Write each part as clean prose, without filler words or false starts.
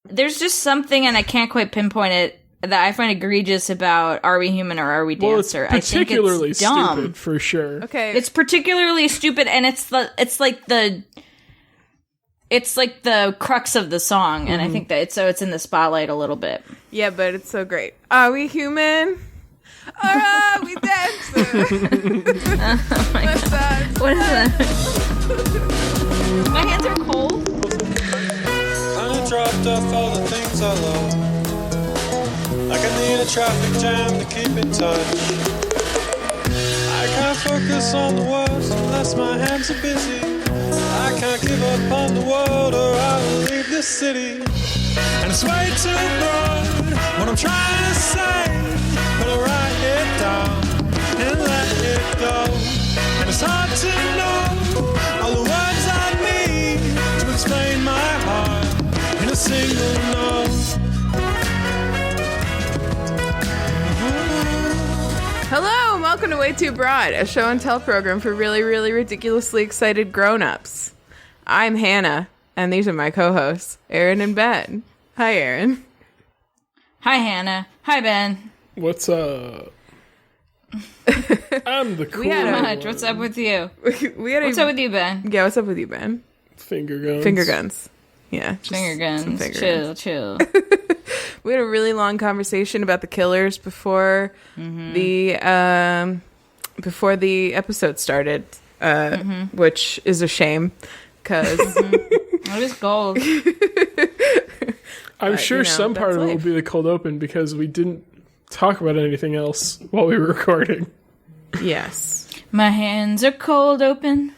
There's just something, and I can't quite pinpoint it, that I find egregious about Are We Human or Are We Dancer? Well, it's particularly I think it's dumb. stupid, for sure. Okay. It's particularly stupid, and it's like the crux of the song, and I think that it's in the spotlight a little bit. Yeah, but it's so great. Are we human? Or are we dancer? Oh my God. What is that? My hands are cold. I dropped off all the things I love. Like I need a traffic jam to keep in touch. I can't focus on the words unless my hands are busy. I can't give up on the world or I will leave this city. And it's way too broad what I'm trying to say, but I write it down and let it go. And it's hard to know all the words I need to explain my heart in a single note. Hello, and welcome to WayTooBroad, a show and tell program for really, really ridiculously excited grown-ups. I'm Hannah, and these are my co-hosts, Erin and Ben. Hi, Erin. Hi, Hannah. Hi, Ben. What's up? I'm the cool much. What's up with you? What's up with you, Ben? Yeah, what's up with you, Ben? Finger guns. Finger guns. Yeah. Finger guns. Chill. We had a really long conversation about the Killers before the episode started, which is a shame because It was gold. I'm sure some part of it will be the cold open because we didn't talk about anything else while we were recording. Yes. My hands are cold open.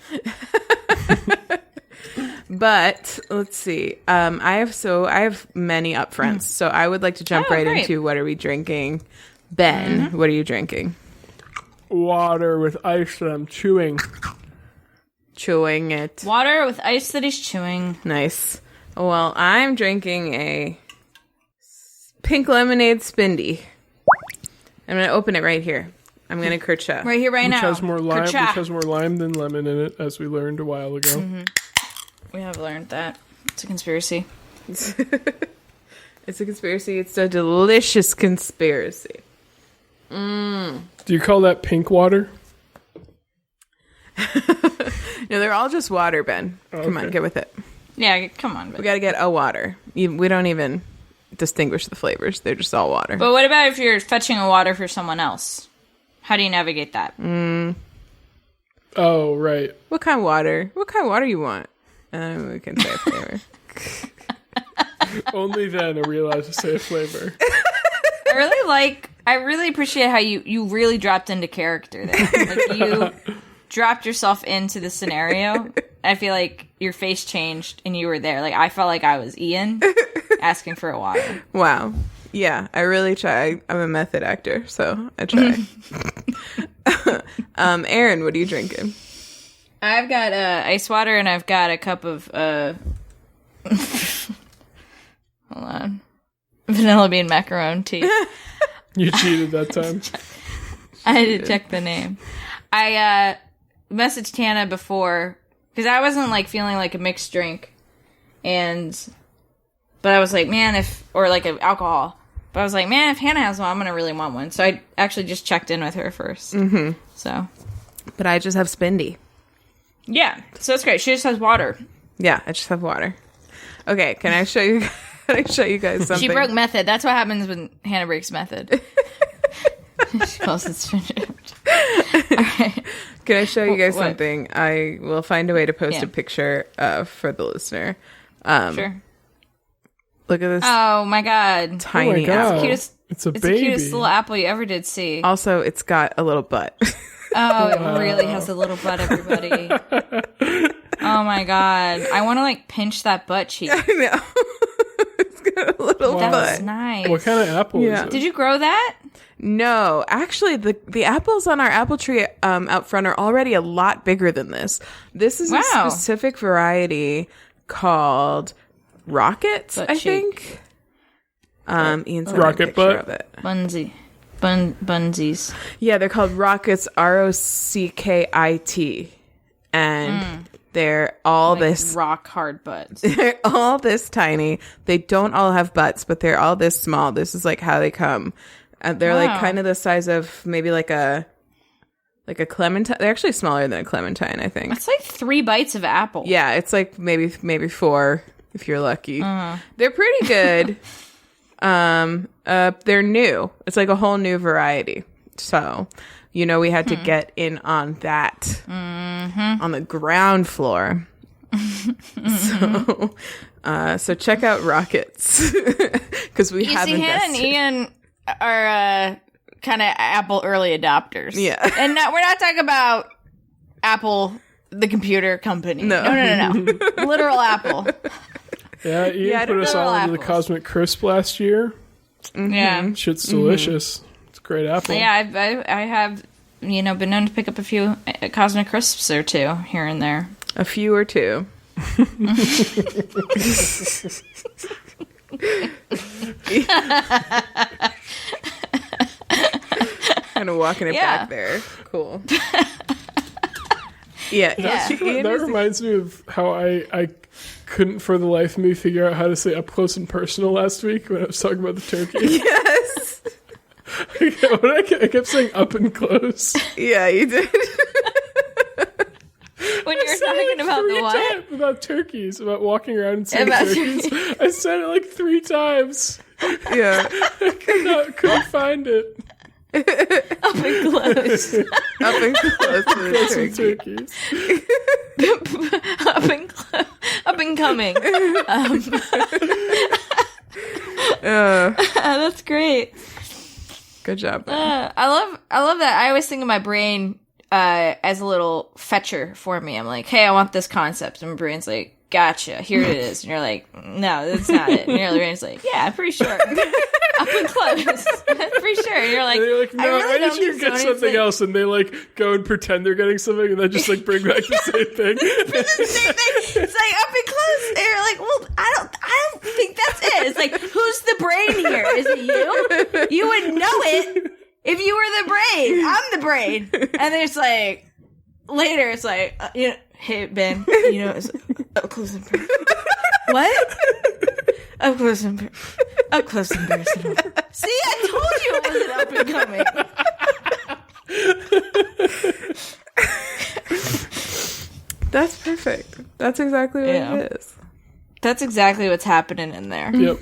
But let's see. I have many upfronts, so I would like to jump right into what are we drinking. Ben, what are you drinking? Water with ice that I'm chewing. Chewing it. Water with ice that he's chewing. Nice. Well, I'm drinking a pink lemonade Spindy. I'm going to open it right here. I'm going to kercha. Right here, right now. Which has more lime than lemon in it, as we learned a while ago. Mm-hmm. We have learned that. It's a conspiracy. It's a conspiracy. It's a delicious conspiracy. Do you call that pink water? No, they're all just water, Ben. Oh, come on, get with it. Yeah, come on. Ben. We got to get a water. We don't even distinguish the flavors. They're just all water. But what about if you're fetching a water for someone else? How do you navigate that? Oh, right. What kind of water? What kind of water you want? We can say a flavor. Only then are we allowed to say a flavor. I really appreciate how you really dropped into character there. Like, you dropped yourself into the scenario. I feel like your face changed and you were there. Like, I felt like I was Ian asking for a water. Wow. Yeah, I really try. I'm a method actor, so I try. Erin, what are you drinking? I've got ice water and I've got a cup of hold on, vanilla bean macaron tea. You cheated that time. I had to check the name. I messaged Hannah before because I wasn't like feeling like a mixed drink, but I was like, like alcohol. But I was like, man, if Hannah has one, I'm gonna really want one. So I actually just checked in with her first. Mm-hmm. So, but I just have Spindy. Yeah, so that's great. She just has water. Yeah, I just have water. Okay, can I show you? Can I show you guys something? She broke method. That's what happens when Hannah breaks method. She calls it stringent. All right. Can I show you guys something? I will find a way to post a picture for the listener. Sure. Look at this. Oh my god! Tiny apple. It's a baby. It's the cutest little apple you ever did see. Also, it's got a little butt. Oh, it really has a little butt, everybody. Oh my god. I want to like pinch that butt cheek. I know. It's got a little butt. That's nice. What kind of apple is it? Did you grow that? No. Actually, the apples on our apple tree out front are already a lot bigger than this. This is a specific variety called Rockets, I think. Ian's got a picture of it. Bunsies. Yeah, they're called Rockets, Rockit. And They're all this rock hard butts. They're all this tiny. They don't all have butts, but they're all this small. This is like how they come. They're like kind of the size of maybe like a clementine. They're actually smaller than a clementine, I think. It's like 3 bites of apple. Yeah, it's like maybe 4 if you're lucky. They're pretty good. They're new. It's like a whole new variety. So, we had to get in on that on the ground floor. So check out Rockets because we have invested. Hannah and Ian are kind of Apple early adopters. Yeah, and we're not talking about Apple, the computer company. No. Literal Apple. Yeah, Ian put us all into the Cosmic Crisp last year. Yeah, shit's delicious. It's a great apple. Yeah, I have been known to pick up a few Cosmic Crisps or two here and there. A few or two. Kind of walking it back there. Cool. Yeah. That reminds me of how I couldn't for the life of me figure out how to say up close and personal last week when I was talking about the turkey. Yes. I kept saying up and close. Yeah, you did. When you were talking about the what? About turkeys, about walking around and seeing turkeys. I said it like 3 times. Yeah. I couldn't find it. Up and close. Up and close to the turkeys. Up and coming. That's great. Good job. I love that. I always think of my brain as a little fetcher for me. I'm like, hey, I want this concept. And my brain's like, gotcha, here it is. And you're like, no, that's not it. And your brain's like, yeah, I'm pretty sure. Up and close. I'm pretty sure. And you're like, no, I need you to get something else. And they like go and pretend they're getting something and then just like bring back the same thing. The same thing. It's like up and close. And you're like, well, I don't think that's it. It's like, who's the brain here? Is it you? You would know it if you were the brain. I'm the brain. And then it's like, later it's like, hey, Ben, it's up close and personal. What? Up close and personal. See, I told you it wasn't up and coming. That's perfect. That's exactly what it is. That's exactly what's happening in there. Yep.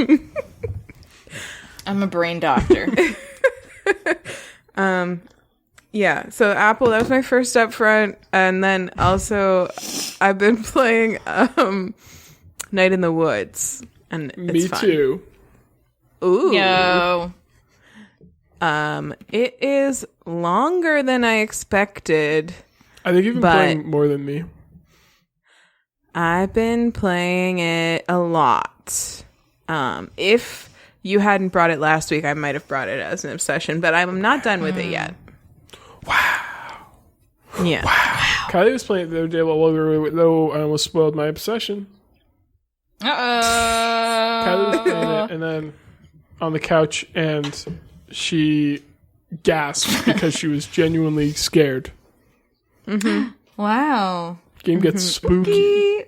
I'm a brain doctor. Yeah, so Apple, that was my first up front. And then also, I've been playing Night in the Woods. And it's fun. Me too. Ooh. Yo. It is longer than I expected. I think you've been playing more than me. I've been playing it a lot. If you hadn't brought it last week, I might have brought it as an obsession, but I'm not done with it yet. Wow. Yeah. Wow. Kylie was playing it the other day while we were, though I almost spoiled my obsession. Kylie was playing it, and then on the couch, and she gasped because she was genuinely scared. Mm-hmm. Wow. Game gets spooky.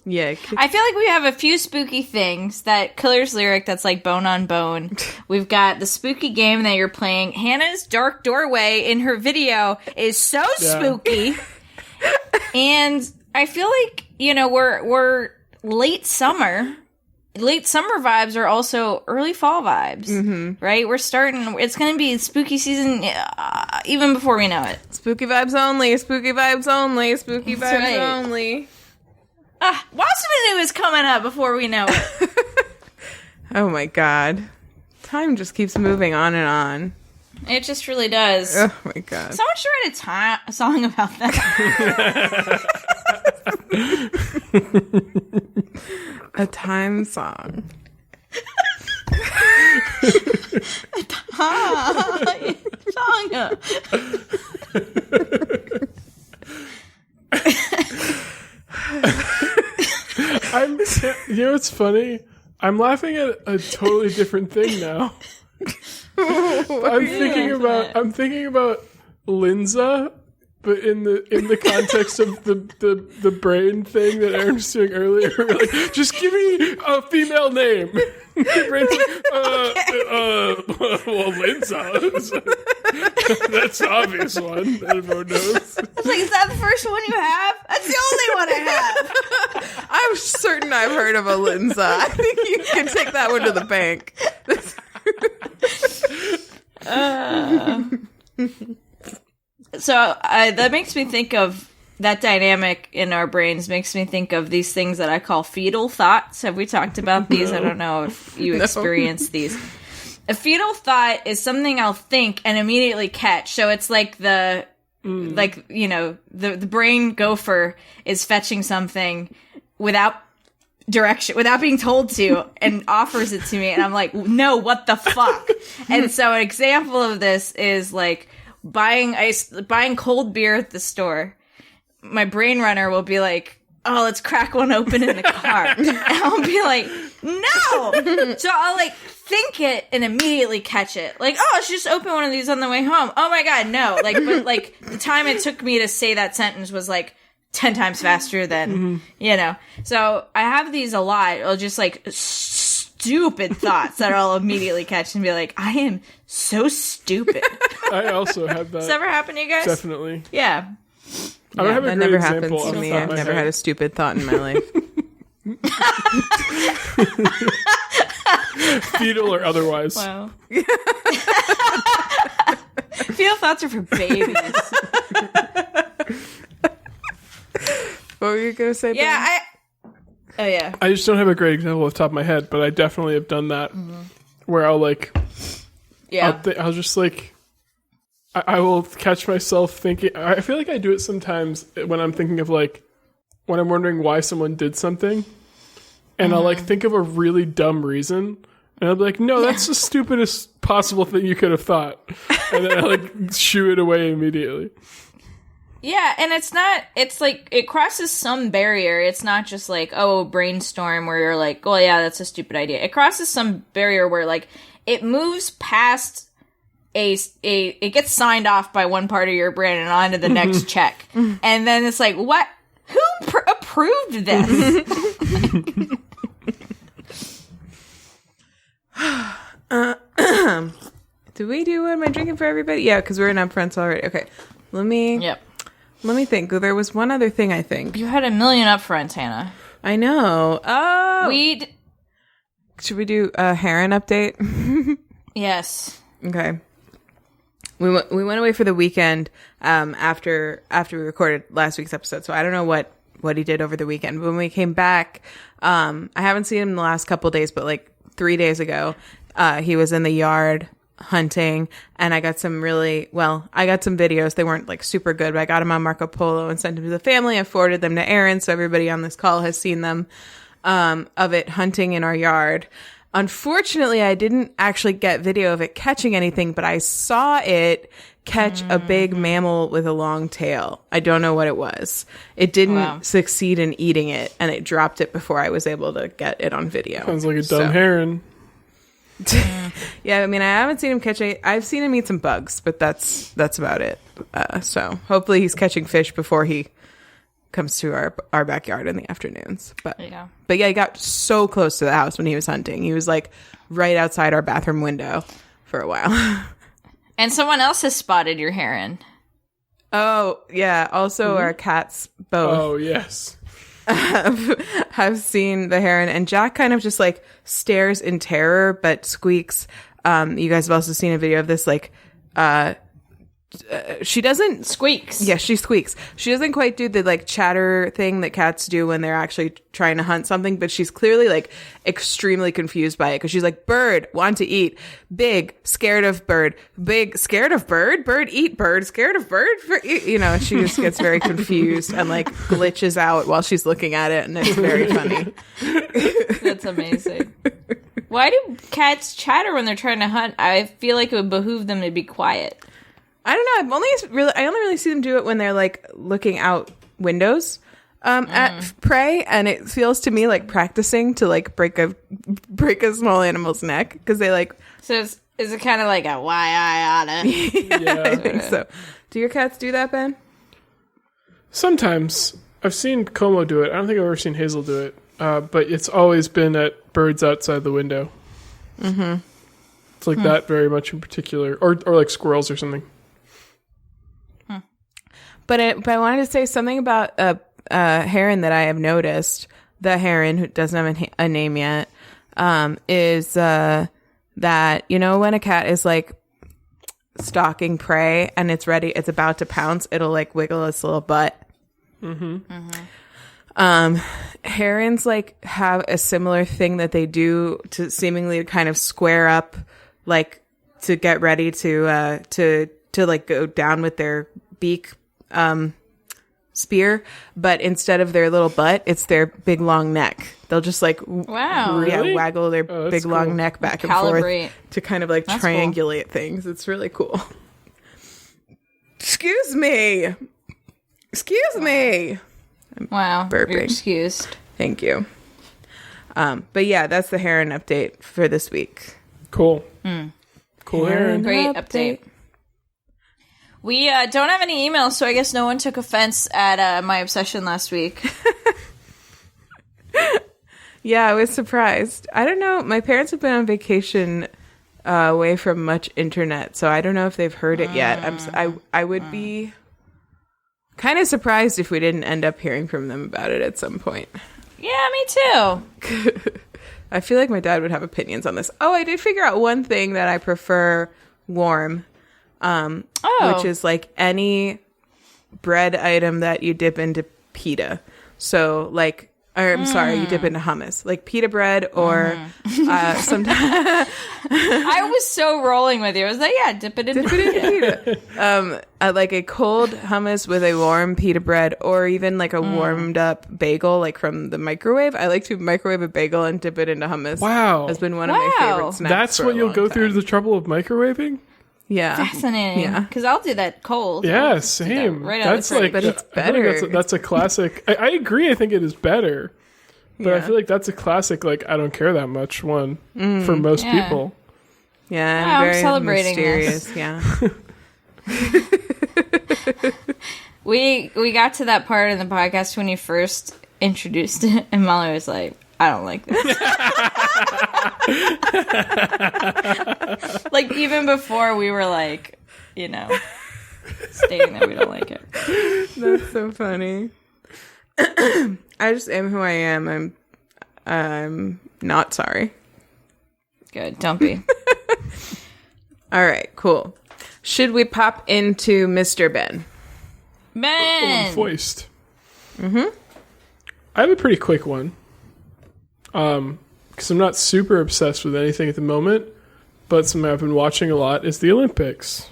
Yeah. I feel like we have a few spooky things. That Killer's Lyric that's like bone on bone. We've got the spooky game that you're playing. Hannah's Dark Doorway in her video is so spooky. And I feel like, we're late summer. Late summer vibes are also early fall vibes, right? We're starting, it's going to be spooky season even before we know it. Spooky vibes only, spooky vibes only, spooky vibes only. Wasserman is coming up before we know it. Oh my god. Time just keeps moving on and on. It just really does. Oh my god. Someone should write a song about that. A time song. It's funny. I'm laughing at a totally different thing now. I'm thinking about Linza But in the context of the brain thing that Erin was doing earlier, we're like, just give me a female name. Your brain's like, well, Linza. That's the obvious one that everyone knows. I was like, is that the first one you have? That's the only one I have. I'm certain I've heard of a Linza. I think you can take that one to the bank. So that makes me think of that dynamic in our brains. Makes me think of these things that I call fetal thoughts. Have we talked about these? No. I don't know if you experience these. A fetal thought is something I'll think and immediately catch. So it's like the brain gopher is fetching something without direction, without being told to, and offers it to me, and I'm like, no, what the fuck? And so an example of this is like buying cold beer at the store. My brain runner will be like, oh, let's crack one open in the car. And I'll be like, no! So I'll like think it and immediately catch it. Like, oh, I should just open one of these on the way home. Oh my god, no. Like, but like the time it took me to say that sentence was like 10 times faster than, So I have these a lot. I'll just like stupid thoughts that I'll immediately catch and be like, I am so stupid. I also have that. Does that ever happen to you guys? Definitely. Yeah. I don't have a that great never example happens to me. off the top I've of my never head. had a stupid thought in my life. Fetal or otherwise. Wow. Fetal thoughts are for babies. What were you gonna say? Yeah, Ben? I just don't have a great example off the top of my head, but I definitely have done that. Where I'll like, I'll just like, I will catch myself thinking. I feel like I do it sometimes when I'm thinking of like, when I'm wondering why someone did something, and I'll like think of a really dumb reason, and I'll be like, no, that's the stupidest possible thing you could have thought, and then I like shoo it away immediately. Yeah, and it's like, it crosses some barrier. It's not just like, oh, brainstorm where you're like, oh yeah, that's a stupid idea. It crosses some barrier where like, it moves past it gets signed off by one part of your brain and on to the next check. And then it's like, what? Who approved this? Did we do what am I drinking for everybody? Yeah, because we're in upfronts already. Okay, let me think. There was one other thing I think. You had a million upfronts, Hannah. I know. Oh, should we do a Heron update? Yes. Okay. We went away for the weekend after we recorded last week's episode, so I don't know what he did over the weekend. But when we came back, I haven't seen him in the last couple of days, but like 3 days ago, he was in the yard hunting, and I got some videos. They weren't like super good, but I got them on Marco Polo and sent them to the family. I forwarded them to Erin, so everybody on this call has seen them, of it hunting in our yard. Unfortunately, I didn't actually get video of it catching anything, but I saw it catch a big mammal with a long tail. I don't know what it was. It didn't succeed in eating it, and it dropped it before I was able to get it on video. Sounds like a dumb heron. Yeah, I mean, I haven't seen him catch it. I've seen him eat some bugs, but that's about it. So hopefully he's catching fish before he comes to our backyard in the afternoons. But yeah, he got so close to the house when he was hunting. He was like right outside our bathroom window for a while. And someone else has spotted your heron. Oh, yeah. Also, our cats both. Oh, yes. have seen the heron, and Jack kind of just like stares in terror but squeaks. You guys have also seen a video of this, like she doesn't squeaks. Yeah, she squeaks. She doesn't quite do the like chatter thing that cats do when they're actually trying to hunt something, but she's clearly like extremely confused by it because she's like, bird, want to eat, big, scared of bird, big, scared of bird, bird, eat bird, scared of bird, you know, she just gets very confused and like glitches out while she's looking at it, and it's very funny. That's amazing. Why do cats chatter when they're trying to hunt? I feel like it would behoove them to be quiet. I don't know. I only really see them do it when they're like looking out windows at prey, and it feels to me like practicing to like break a small animal's neck because they like. So is it kind of like a why I oughta? Yeah, I think so. Do your cats do that, Ben? Sometimes. I've seen Como do it. I don't think I've ever seen Hazel do it. But it's always been at birds outside the window. Mm-hmm. It's like that very much in particular. Or like squirrels or something. But I wanted to say something about a heron that I have noticed. The heron, who doesn't have a name yet, is that, you know, when a cat is like stalking prey and it's about to pounce, it'll like wiggle its little butt. Mm-hmm. Mm-hmm. Herons like have a similar thing that they do to seemingly kind of square up, like to get ready to like go down with their beak spear, but instead of their little butt, it's their big long neck. They'll just like Really? waggle their big long neck back and forth to kind of like triangulate things. It's really cool. Excuse me. Wow. Burping. You're excused. Thank you. But yeah, that's the heron update for this week. Cool. Cool heron. Great update. We don't have any emails, so I guess no one took offense at my obsession last week. Yeah, I was surprised. I don't know. My parents have been on vacation away from much internet, so I don't know if they've heard it yet. I would be kind of surprised if we didn't end up hearing from them about it at some point. Yeah, me too. I feel like my dad would have opinions on this. Oh, I did figure out one thing that I prefer warm. Which is like any bread item that you dip into pita. So like, I'm sorry, you dip into hummus, like pita bread or sometimes. I was so rolling with you. I was like, yeah, dip it into pita. Like a cold hummus with a warm pita bread, or even like a warmed up bagel, like from the microwave. I like to microwave a bagel and dip it into hummus. Wow, has been one of my favorite snacks. That's what you'll go through the trouble of microwaving. Yeah, fascinating. Yeah, because I'll do that cold. Yeah, same. Right that's out of the like, but it's better. Like that's a classic. I agree. I think it is better, but I feel like that's a classic. Like I don't care that much one for most people. Yeah, I'm very celebrating mysterious. this. Yeah. We got to that part in the podcast when you first introduced it, and Molly was like, I don't like this. Like, even before we were like, you know, stating that we don't like it. That's so funny. I just am who I am. I'm not sorry. Good. Don't be. All right, cool. Should we pop into Mr. Ben? Ben! Foist. Mm-hmm. I have a pretty quick one. Because I'm not super obsessed with anything at the moment, but something I've been watching a lot is the Olympics.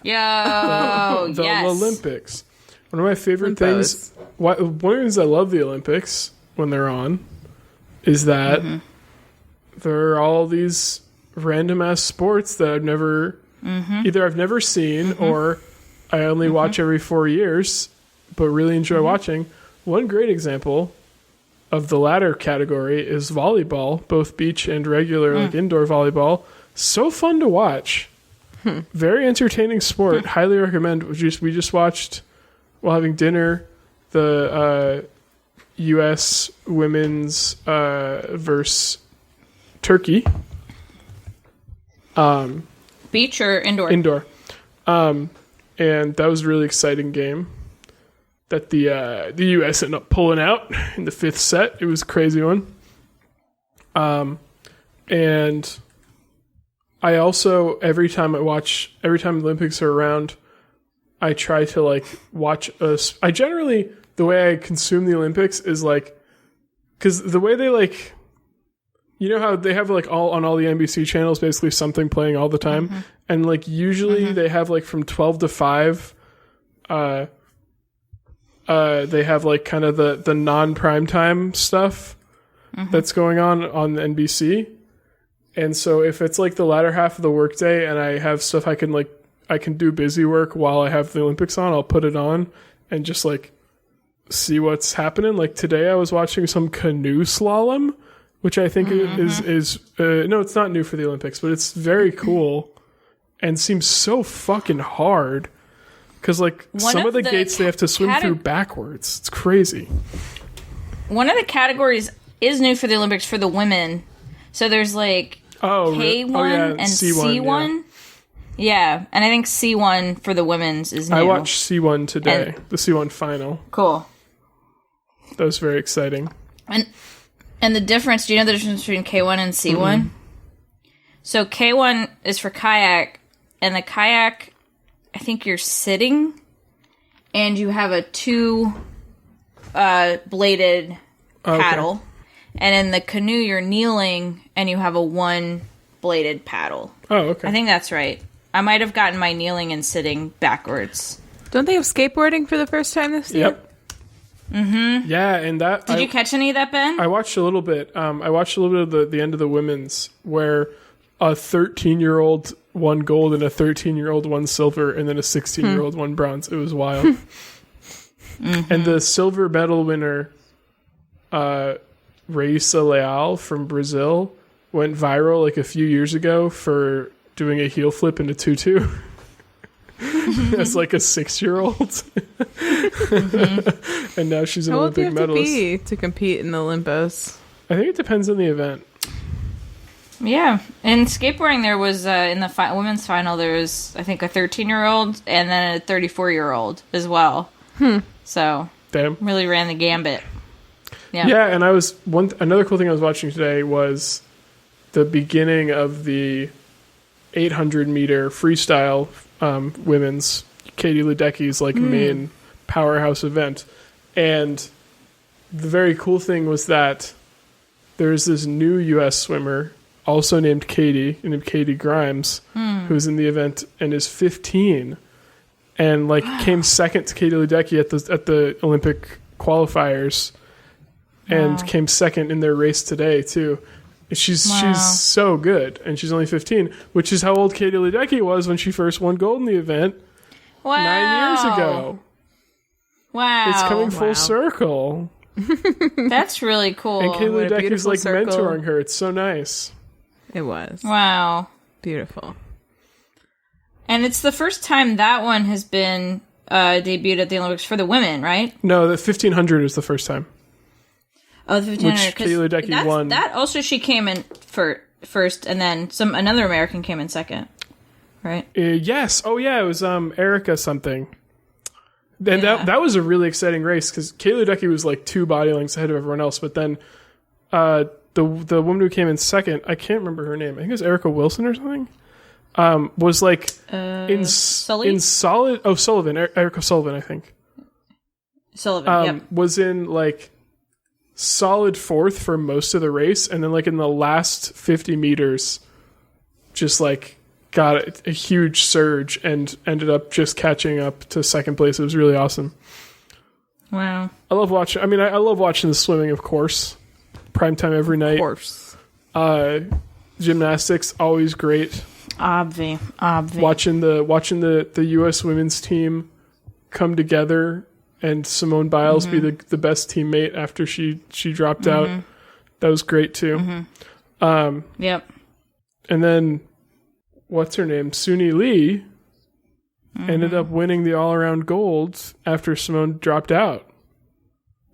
Yo, the yes. Olympics. One of my favorite things, one of the reasons I love the Olympics when they're on, is that there are all these random ass sports that I've never, either I've never seen or I only watch every 4 years, but really enjoy watching. One great example of the latter category is volleyball, both beach and regular, like indoor volleyball. So fun to watch. Very entertaining sport. Highly recommend. We just watched, while having dinner, the U.S. women's versus Turkey. Beach or indoor? Indoor. And that was a really exciting game that the U.S. ended up pulling out in the fifth set. It was a crazy one. And I also, every time the Olympics are around, I try to like watch I generally, the way I consume the Olympics is like, because the way they like, you know how they have like all the NBC channels, basically something playing all the time. And like usually they have like from 12 to 5, they have like kind of the non-primetime stuff that's going on the NBC. And so if it's like the latter half of the workday and I have stuff I can do busy work while I have the Olympics on, I'll put it on and just like see what's happening. Like today I was watching some canoe slalom, which I think is no, it's not new for the Olympics, but it's very cool and seems so fucking hard. Because, like, some of the gates they have to swim through backwards. It's crazy. One of the categories is new for the Olympics for the women. So there's, like, K1 and C1. Yeah, and I think C1 for the women's is new. I watched C1 today, the C1 final. Cool. That was very exciting. And the difference, do you know the difference between K1 and C1? Mm-hmm. So K1 is for kayak, and the kayak, I think you're sitting, and you have a 2-bladed paddle. And in the canoe, you're kneeling, and you have a 1-bladed paddle. Oh, okay. I think that's right. I might have gotten my kneeling and sitting backwards. Don't they have skateboarding for the first time this year? Yep. Mm-hmm. Yeah, and that... Did you catch any of that, Ben? I watched a little bit. I watched a little bit of the end of the women's, where a 13-year-old won gold and a 13-year-old won silver, and then a 16-year-old won bronze. It was wild. Mm-hmm. And the silver medal winner, Raíssa Leal from Brazil, went viral like a few years ago for doing a heel flip in a tutu. As like a 6-year-old. Mm-hmm. And now she's an Olympic medalist. How old do you have to compete in the lympos? I think it depends on the event. Yeah. In skateboarding, there was, in the women's final, there was, I think, a 13-year-old and then a 34-year-old as well. So, damn. Really ran the gambit. Yeah. Yeah, and another cool thing I was watching today was the beginning of the 800-meter freestyle women's, Katie Ledecky's main powerhouse event. And the very cool thing was that there's this new U.S. swimmer, also named Katie Grimes, who's in the event and is 15, and came second to Katie Ledecky at the Olympic qualifiers, and came second in their race today too. She's so good, and she's only 15, which is how old Katie Ledecky was when she first won gold in the event 9 years ago. Wow. It's coming full circle. That's really cool. And Katie Ledecky's mentoring her. It's so nice. It was. Wow. Beautiful. And it's the first time that one has been debuted at the Olympics for the women, right? No, the 1500 is the first time. Oh, the 1500. Which Katie Ledecky won. That also she came in first, and then another American came in second, right? Yes. Oh, yeah. It was Erica something. And that was a really exciting race because Katie Ledecky was 2 body lengths ahead of everyone else. But then the woman who came in second, I can't remember her name. I think it was Erica Wilson or something. Was in solid. Oh, Sullivan. Erica Sullivan, I think. Sullivan. Yep. Was in solid 4th for most of the race, and then in the last 50 meters, just got a huge surge and ended up just catching up to second place. It was really awesome. Wow. I love watching. I mean, I love watching the swimming, of course. Prime time every night. Of course. Gymnastics always great. Obvi. Watching the U.S. women's team come together and Simone Biles be the best teammate after she dropped out. That was great too. Yep. And then what's her name? Suni Lee ended up winning the all-around gold after Simone dropped out.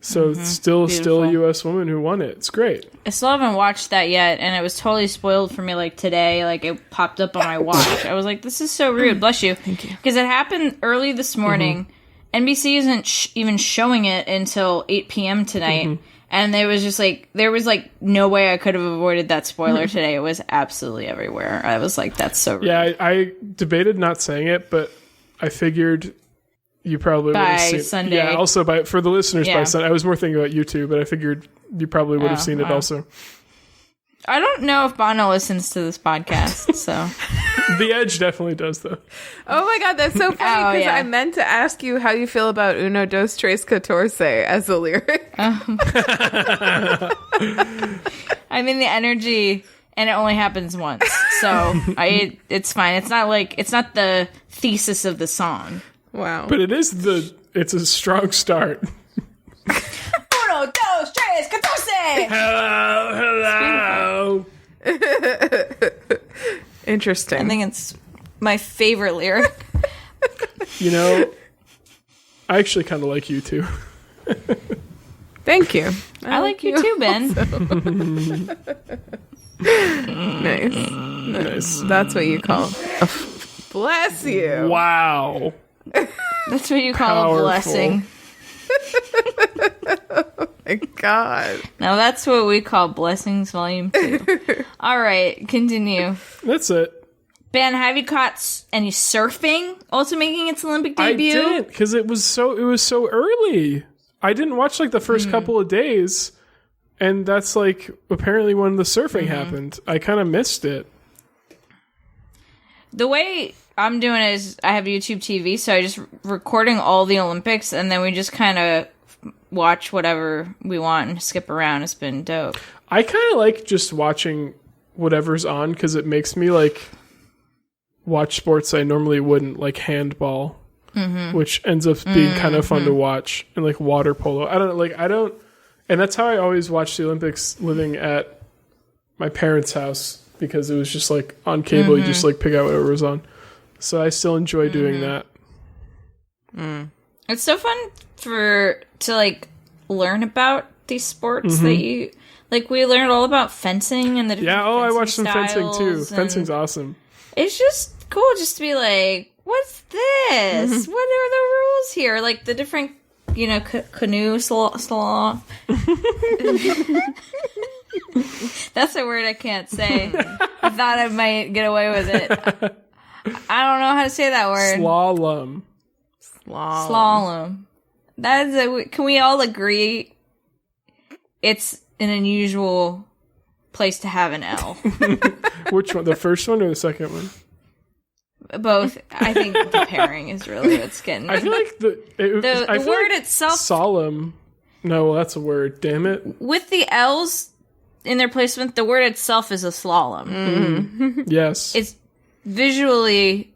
So it's still a U.S. woman who won it. It's great. I still haven't watched that yet, and it was totally spoiled for me today. It popped up on my watch. I was like, this is so rude. Bless you. Thank you. Because it happened early this morning. NBC isn't even showing it until 8 p.m. tonight. And there was just there was no way I could have avoided that spoiler today. It was absolutely everywhere. I was like, that's so rude. Yeah, I debated not saying it, but I figured you probably would have seen it. Sunday. Yeah, also for the listeners by Sunday. I was more thinking about you two, but I figured you probably would have seen it also. I don't know if Bono listens to this podcast, so. The Edge definitely does, though. Oh my god, that's so funny, because I meant to ask you how you feel about Uno, dos, tres, catorce as a lyric. I mean, the energy, and it only happens once, so it's fine. It's not the thesis of the song. Wow. But it's a strong start. Uno, dos, tres, catorce! Hello. Interesting. I think it's my favorite lyric. You know, I actually kind of like you too. Thank you. I like you too, Ben. Nice. That's what you call. Bless you. Wow. That's what you call a blessing. Oh my God. Now that's what we call Blessings Volume 2. All right, continue. That's it. Ben, have you caught any surfing also making its Olympic debut? I didn't, because it was so early. I didn't watch like the first couple of days, and that's like apparently when the surfing happened. I kind of missed it. The way I'm doing it is I have YouTube TV, so I just recording all the Olympics, and then we just kind of watch whatever we want and skip around. It's been dope. I kind of like just watching whatever's on because it makes me like watch sports I normally wouldn't, like handball, which ends up being kind of fun to watch, and like water polo. And that's how I always watch the Olympics living at my parents' house, because it was just like on cable, you just like pick out whatever was on. So I still enjoy doing that. It's so fun to like learn about these sports that you like. We learned all about fencing and the different I watched some fencing too. styles, Fencing's awesome. It's just cool just to be like, what's this? What are the rules here? Like the different, canoe slaw. That's a word I can't say. I thought I might get away with it. I don't know how to say that word. Slalom. That is can we all agree it's an unusual place to have an L? Which one? The first one or the second one? Both. I think the pairing is really what's getting. I feel like the word itself. Solemn. No, well, that's a word. Damn it. With the L's in their placement, the word itself is a slalom. Yes. It's visually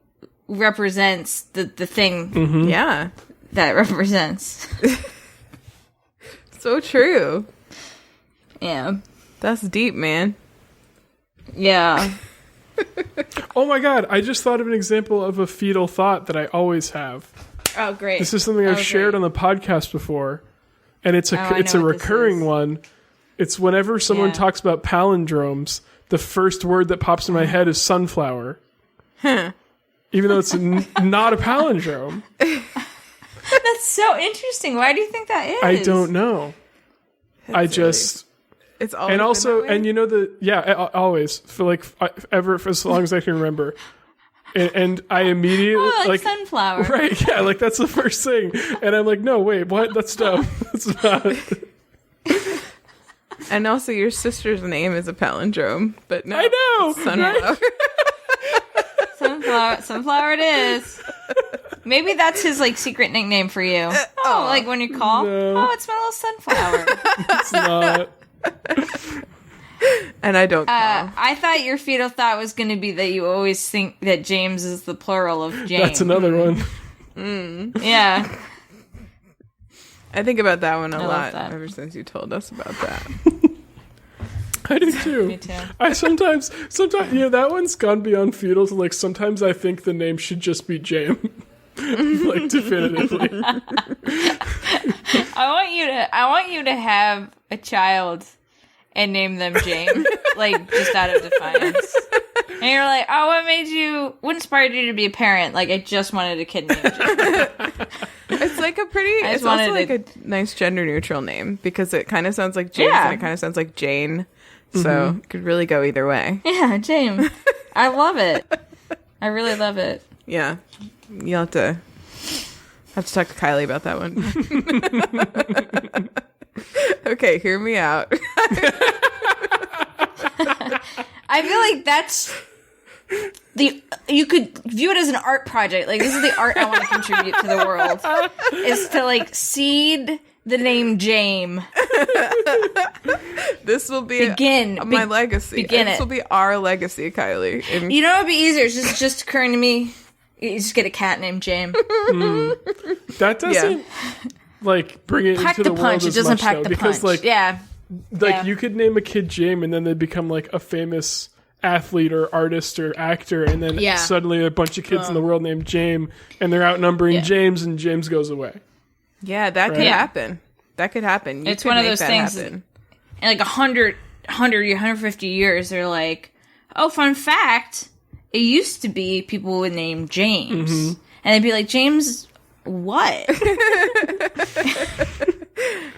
represents the thing. Yeah. That represents. So true. Yeah. That's deep, man. Yeah. Oh my God, I just thought of an example of a fetal thought that I always have. Oh, great. This is something I've shared on the podcast before, and it's a recurring one. It's whenever someone talks about palindromes, the first word that pops in my head is sunflower. Even though it's not a palindrome. That's so interesting. Why do you think that is? I don't know. It's always and also, been that way? and always for for as long as I can remember. And I immediately like sunflower, right? Yeah, like that's the first thing, and I'm like, no, wait, what? That's dumb. That's not. And also, your sister's name is a palindrome, but no, I know, sunflower. Right? Sunflower it is. Maybe that's his secret nickname for you. Like when you call, it's my little sunflower. It's not. And I don't call. I thought your fetal thought was going to be that you always think that James is the plural of James. That's another one. Yeah. I think about that one a lot that. ever since you told us about that. I do too. Me too. I sometimes, that one's gone beyond fetal to sometimes I think the name should just be Jame. Definitively. I want you to have a child and name them Jame, just out of defiance. And you're like, what inspired you to be a parent? I just wanted a kid named Jame. It's also a nice gender neutral name because it kind of sounds like James and it kind of sounds like Jane. So it could really go either way. Yeah, Jame. I love it. I really love it. Yeah. You'll have to talk to Kylie about that one. Okay, hear me out. I feel like that's you could view it as an art project. This is the art I want to contribute to the world. Is to seed the name Jame. This will be my legacy. This will be our legacy, Kylie. You know what would be easier? It's just occurring to me. You just get a cat named Jame. That doesn't bring it into the world as much, though, because you could name a kid Jame and then they become a famous athlete or artist or actor, and then suddenly a bunch of kids in the world named Jame, and they're outnumbering James, and James goes away. Yeah, that could happen. That could happen. It's one of those things. In like 150 years, they're like, oh, fun fact, it used to be people would name James. And they'd be like, James what?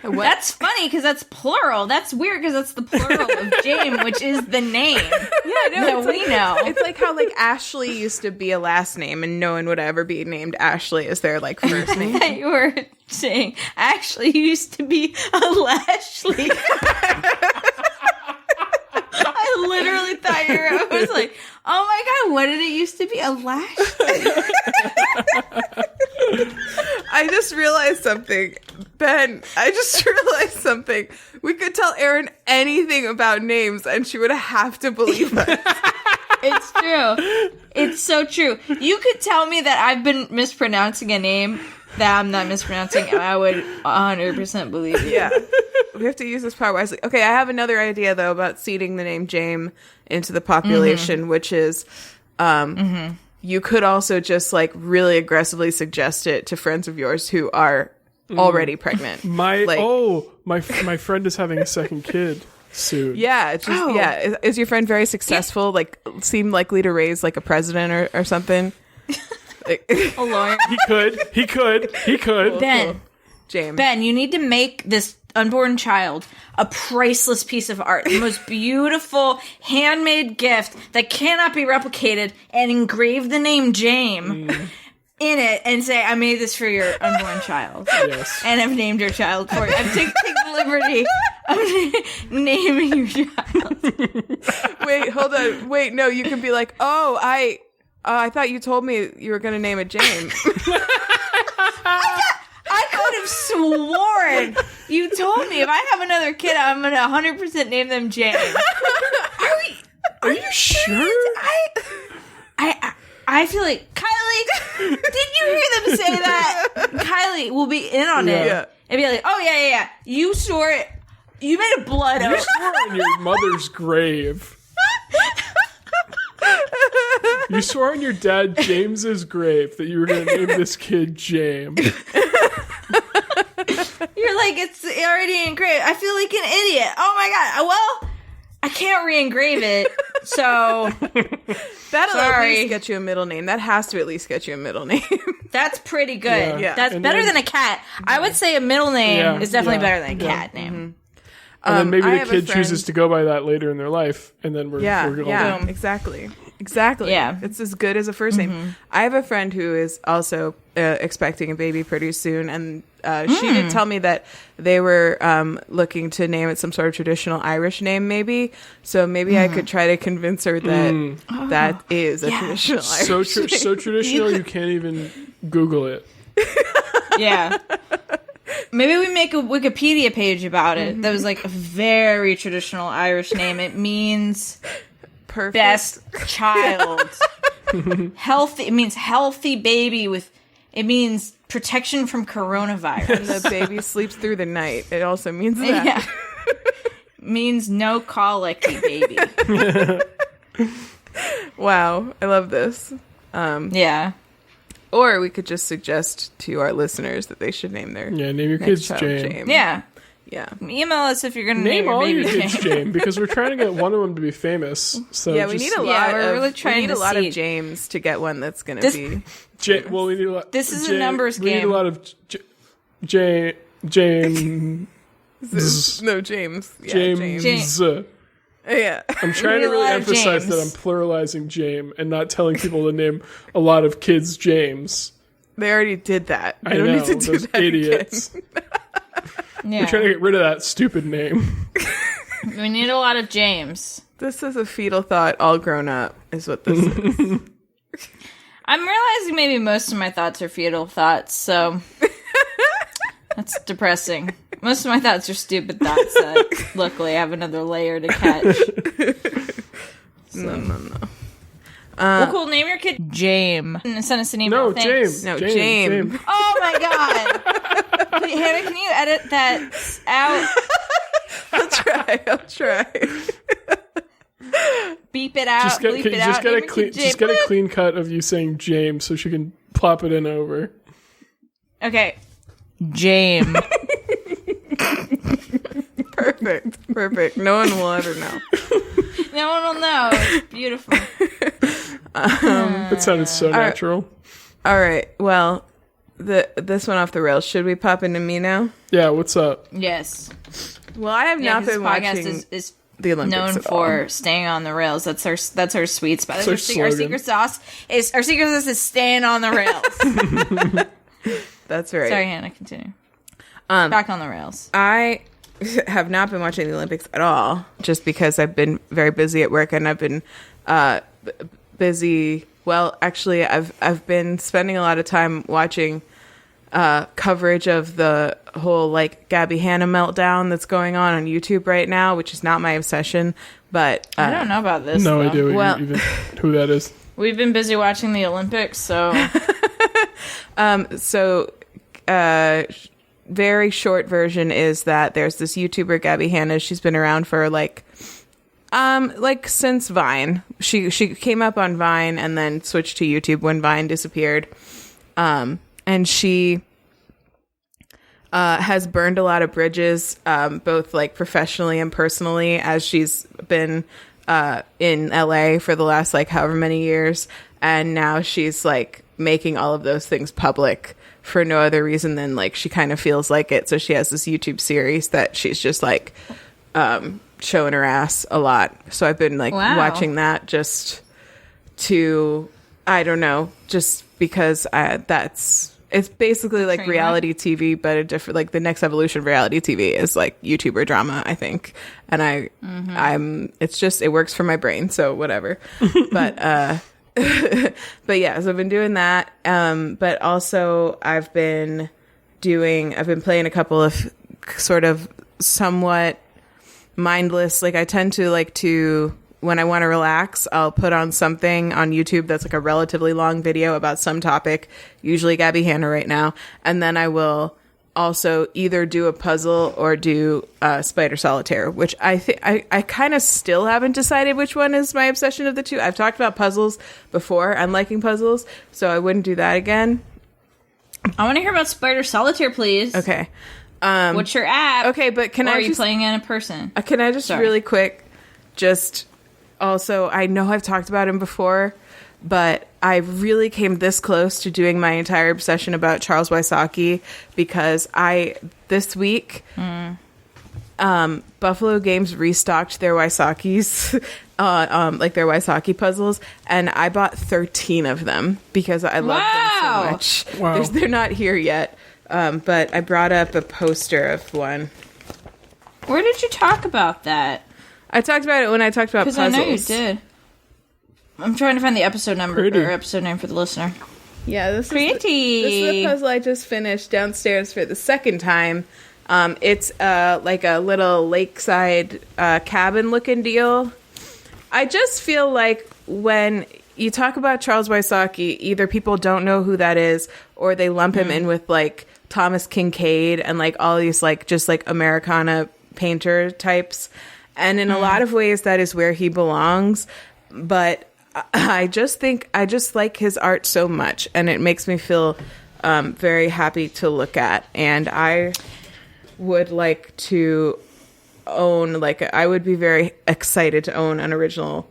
That's funny because that's plural. That's weird because that's the plural of Jame, which is the name. That we know. It's like how like Ashley used to be a last name, and no one would ever be named Ashley as their like first name. You were saying Ashley used to be a Lashley. I literally thought I was like, oh my god, what did it used to be? A Lashley? I just realized something. Ben, I just realized something. We could tell Erin anything about names and she would have to believe us. It's true. It's so true. You could tell me that I've been mispronouncing a name that I'm not mispronouncing, and I would 100% believe you. Yeah. We have to use this part wisely. Okay, I have another idea, though, about seeding the name Jame into the population, which is you could also just, like, really aggressively suggest it to friends of yours who are already pregnant. My friend is having a second kid soon. Yeah, it's just, Is your friend very successful? Like, seem likely to raise, like, a president or something? A lawyer. He could. Ben. Jame. Ben, you need to make this unborn child a priceless piece of art, the most beautiful handmade gift that cannot be replicated, and engrave the name Jame in it and say, I made this for your unborn child. Yes. And I've named your child for you. I've taken the liberty of naming your child. Wait, hold on. Wait, no, you can be like, oh, I thought you told me you were going to name it James. I could have sworn you told me if I have another kid, I'm going to 100% name them James. Are you sure? I feel like, Kylie, did you hear them say that? Kylie will be in on it. Yeah. And be like, oh, yeah. You swore it. You made a blood oath. You swore on your mother's grave. You swore on your dad James's grave that you were going to name this kid Jame. You're like, it's already engraved. I feel like an idiot. Oh my god. Well, I can't re-engrave it, so that'll at least get you a middle name. That has to at least get you a middle name. That's pretty good. Yeah. That's better than a cat. I would say a middle name is definitely better than a cat name. And then maybe the kid chooses to go by that later in their life, and then we're going to exactly. Yeah, it's as good as a first name. I have a friend who is also expecting a baby pretty soon, and she did tell me that they were looking to name it some sort of traditional Irish name, maybe. So maybe I could try to convince her that that is a traditional Irish name. So traditional you can't even Google it. Yeah. Maybe we make a Wikipedia page about it. That was like a very traditional Irish name. It means perfect best child. Healthy. It means healthy baby with. It means protection from coronavirus. And the baby sleeps through the night. It also means that. Yeah. Means no colicky baby. Wow, I love this. Yeah. Or we could just suggest to our listeners that they should name their name your kids Jame. Yeah. Yeah. Email us if you're going to name your all baby your kids Jame, because we're trying to get one of them to be famous. So yeah, we need a lot. We're really trying we need to a lot of James to get one that's going to be. Well, we need a lot. This is a numbers game. We need a lot of James. No, James. Yeah, James. Yeah. I'm trying to really emphasize that I'm pluralizing Jame and not telling people to name a lot of kids James. They already did that. I don't need to do that idiots. We're trying to get rid of that stupid name. We need a lot of James. This is a fetal thought all grown up, is what this is. I'm realizing maybe most of my thoughts are fetal thoughts, so that's depressing. Most of my thoughts are stupid thoughts that luckily have another layer to catch. No. Well, cool. Name your kid Jame. And send us an email. No, James. No, Jame. Oh my god. Hannah, can you edit that out? I'll try. beep it out. Just get a clean cut of you saying James so she can plop it in over. Okay. Jame. Perfect. No one will ever know. No one will know. It's beautiful. That sounded so natural. All right. Well, this one off the rails. Should we pop into me now? Yeah. What's up? Yes. Well, I have not been watching is the Olympics known at for all. staying on the rails. That's our sweet spot. That's our secret sauce is staying on the rails. That's right. Sorry, Hannah. Continue. Back on the rails. I have not been watching the Olympics at all, just because I've been very busy at work, and I've been busy. Well, actually, I've been spending a lot of time watching coverage of the whole like Gabby Hanna meltdown that's going on YouTube right now, which is not my obsession. But I don't know about this. No though. idea who that is. We've been busy watching the Olympics, so very short version is that there's this YouTuber Gabby Hanna. She's been around for like since Vine. She came up on Vine and then switched to YouTube when Vine disappeared. And she has burned a lot of bridges, both like professionally and personally, as she's been in LA for the last like however many years, and now she's like making all of those things public for no other reason than like she kind of feels like it. So she has this YouTube series that she's just like showing her ass a lot. So I've been like watching that just to, I don't know, just because it's basically like reality TV, but a different, like the next evolution of reality TV is like YouTuber drama, I think. And it works for my brain, so whatever. But yeah, so I've been doing that. But also I've been playing a couple of sort of somewhat mindless, like I tend to when I want to relax, I'll put on something on YouTube that's like a relatively long video about some topic, usually Gabby Hanna right now. And then I will also either do a puzzle or do Spider Solitaire, which I think I kind of still haven't decided which one is my obsession of the two. I've talked about puzzles before. I'm liking puzzles, so I wouldn't do that again. I want to hear about Spider Solitaire, please. Okay. What's your app? Okay, but are you playing in a person? Can I just really quick also, I know I've talked about him before, but I really came this close to doing my entire obsession about Charles Wysocki because this week, Buffalo Games restocked their Wysockis, like their Wysocki puzzles, and I bought 13 of them because I love them so much. Wow. They're not here yet, but I brought up a poster of one. Where did you talk about that? I talked about it when I talked about puzzles. Because I know you did. I'm trying to find the episode number or episode name for the listener. Yeah, this is the puzzle I just finished downstairs for the second time. It's like a little lakeside cabin looking deal. I just feel like when you talk about Charles Wysocki, either people don't know who that is or they lump him in with like Thomas Kincaid and like all these like just like Americana painter types. And in a lot of ways, that is where he belongs. But I just like his art so much, and it makes me feel very happy to look at. And I would like to own, I would be very excited to own an original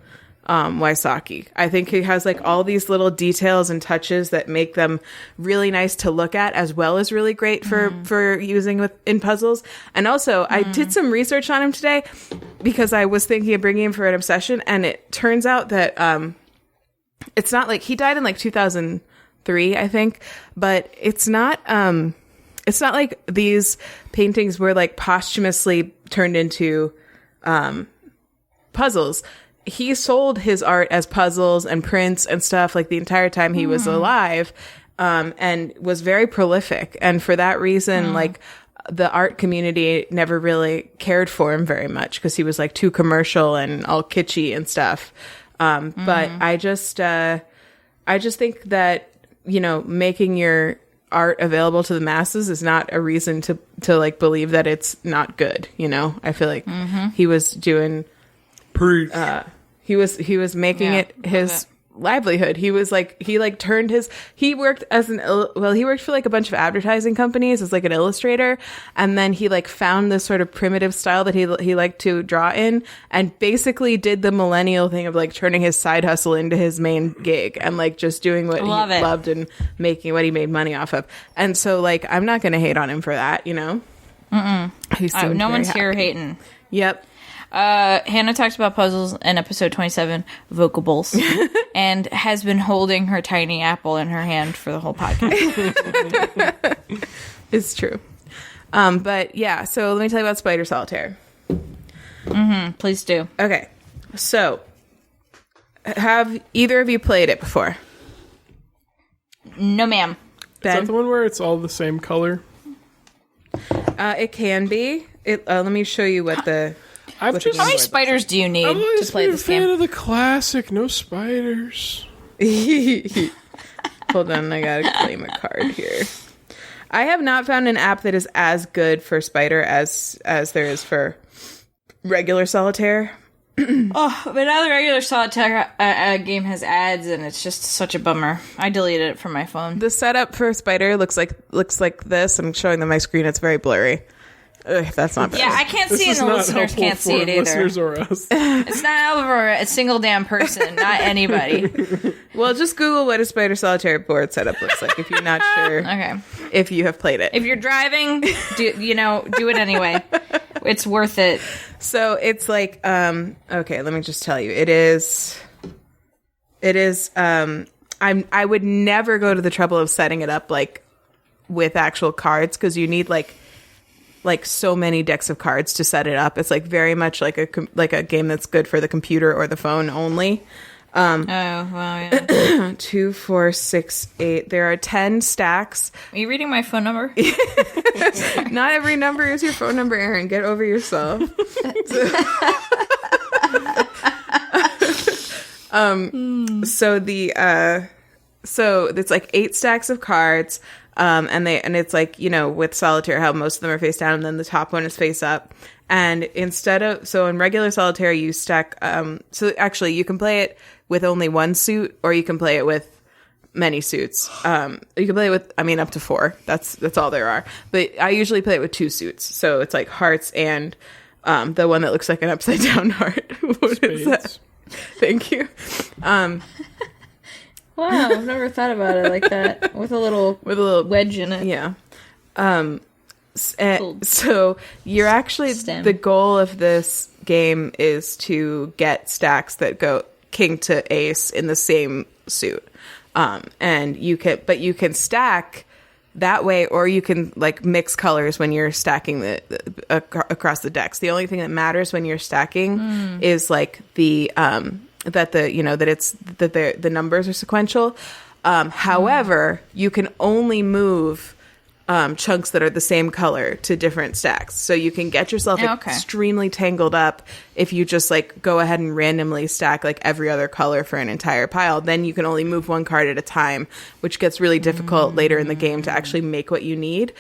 Wysocki. I think he has like all these little details and touches that make them really nice to look at, as well as really great for using in puzzles. And also, I did some research on him today because I was thinking of bringing him for an obsession, and it turns out that it's not like he died in like 2003, I think, but it's not like these paintings were like posthumously turned into puzzles. He sold his art as puzzles and prints and stuff like the entire time he was alive, and was very prolific. And for that reason, like the art community never really cared for him very much because he was like too commercial and all kitschy and stuff. But I just think that, making your art available to the masses is not a reason to like believe that it's not good. I feel like he was doing He was making it his livelihood. He was like, he worked for like a bunch of advertising companies as like an illustrator, and then he like found this sort of primitive style that he liked to draw in, and basically did the millennial thing of like turning his side hustle into his main gig and like just doing what he loved and making what he made money off of. And so like, I'm not gonna hate on him for that, you know. No one's here hating. Yep. Hannah talks about puzzles in episode 27, vocables, and has been holding her tiny apple in her hand for the whole podcast. It's true. But yeah, so let me tell you about Spider Solitaire. Please do. Okay. So, have either of you played it before? No, ma'am. Is that the one where it's all the same color? It can be. Let me show you what the... How many spiders do you need to play this game? I'm a fan of the classic. No spiders. Hold on, I gotta claim a card here. I have not found an app that is as good for Spider as there is for regular Solitaire. But now the regular Solitaire game has ads, and it's just such a bummer. I deleted it from my phone. The setup for Spider looks like this. I'm showing them my screen. It's very blurry. Ugh, that's not bad. Yeah, I can't see it, and the listeners can't see it either. Listeners or us. It's not helpful for a single damn person, not anybody. Well, just Google what a Spider Solitaire board setup looks like if you're not sure. Okay. If you have played it. If you're driving, do it anyway. It's worth it. So it's like, okay, let me just tell you. It is, I would never go to the trouble of setting it up like with actual cards, because you need like so many decks of cards to set it up. It's like very much like a game that's good for the computer or the phone only. Oh, wow, yeah. 2, 4, 6, 8. There are 10 stacks. Are you reading my phone number? Not every number is your phone number, Erin. Get over yourself. So it's like 8 stacks of cards. And it's like, with Solitaire, how most of them are face down, and then the top one is face up. And in regular Solitaire, you stack, so actually you can play it with only one suit, or you can play it with many suits. You can play it with, up to 4. That's all there are. But I usually play it with 2 suits. So it's like hearts and, the one that looks like an upside down heart. What is that? Thank you. Wow, I've never thought about it like that. With a little wedge in it. Yeah. So you're actually, the goal of this game is to get stacks that go king to ace in the same suit. And you can stack that way, or you can like mix colors when you're stacking across the decks. The only thing that matters when you're stacking is like the the numbers are sequential. However, you can only move chunks that are the same color to different stacks. So you can get yourself extremely tangled up if you just like go ahead and randomly stack like every other color for an entire pile. Then you can only move one card at a time, which gets really difficult later in the game to actually make what you need.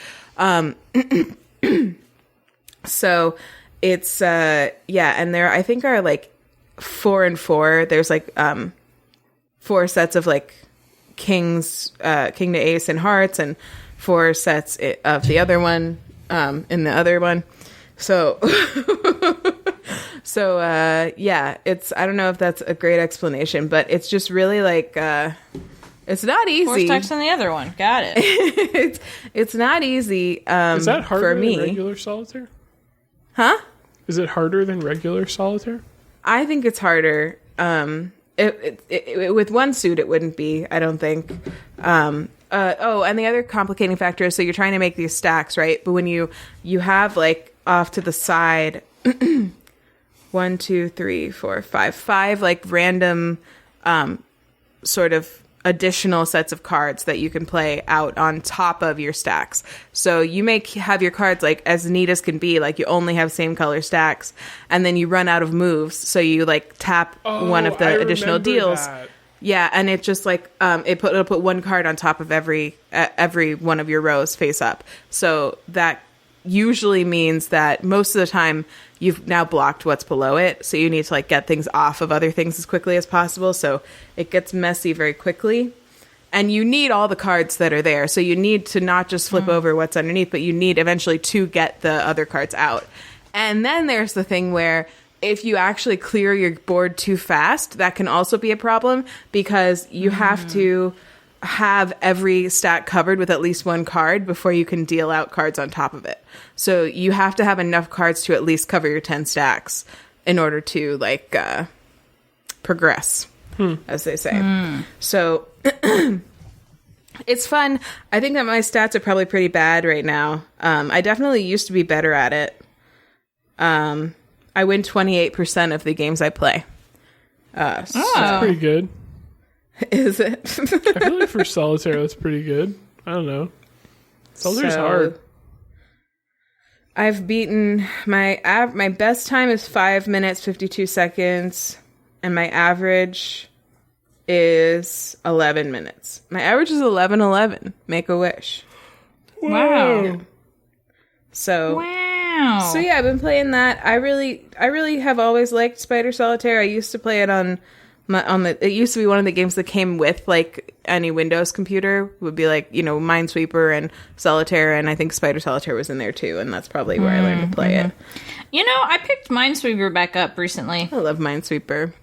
So it's and there I think are like 4 and 4. There's like 4 sets of like kings, king to ace and hearts, and 4 sets of the other one in the other one. So it's, I don't know if that's a great explanation, but it's just really like it's not easy. 4 stacks on the other one. Got it. It's not easy. Is that harder for me than regular Solitaire? Huh? Is it harder than regular Solitaire? I think it's harder. With one suit, it wouldn't be, I don't think. And the other complicating factor is, so you're trying to make these stacks, right? But when you have like off to the side, 1, 2, 3, 4, 5 like random sort of additional sets of cards that you can play out on top of your stacks. So you may have your cards like as neat as can be, like you only have same color stacks, and then you run out of moves, so you like tap one of the additional deals. That. Yeah, and it just like it'll put one card on top of every one of your rows face up. So that usually means that most of the time you've now blocked what's below it. So you need to like get things off of other things as quickly as possible. So it gets messy very quickly. And you need all the cards that are there. So you need to not just flip over what's underneath, but you need eventually to get the other cards out. And then there's the thing where if you actually clear your board too fast, that can also be a problem because you have to have every stack covered with at least one card before you can deal out cards on top of it. So you have to have enough cards to at least cover your 10 stacks in order to like progress, as they say. So it's fun. I think that my stats are probably pretty bad right now. I definitely used to be better at it. I win 28% of the games I play. That's pretty good. Is it? I feel like for solitaire, that's pretty good. I don't know. Solitaire's hard. I've beaten my best time is 5 minutes 52 seconds, and my average is 11 minutes. My average is 11:11. Make a wish. Wow. Yeah. So Wow. So yeah, I've been playing that. I really have always liked Spider Solitaire. I used to play it on it used to be one of the games that came with like any Windows computer. It would be like, you know, Minesweeper and Solitaire, and I think Spider Solitaire was in there too, and that's probably where I learned to play it. You know, I picked Minesweeper back up recently. I love Minesweeper.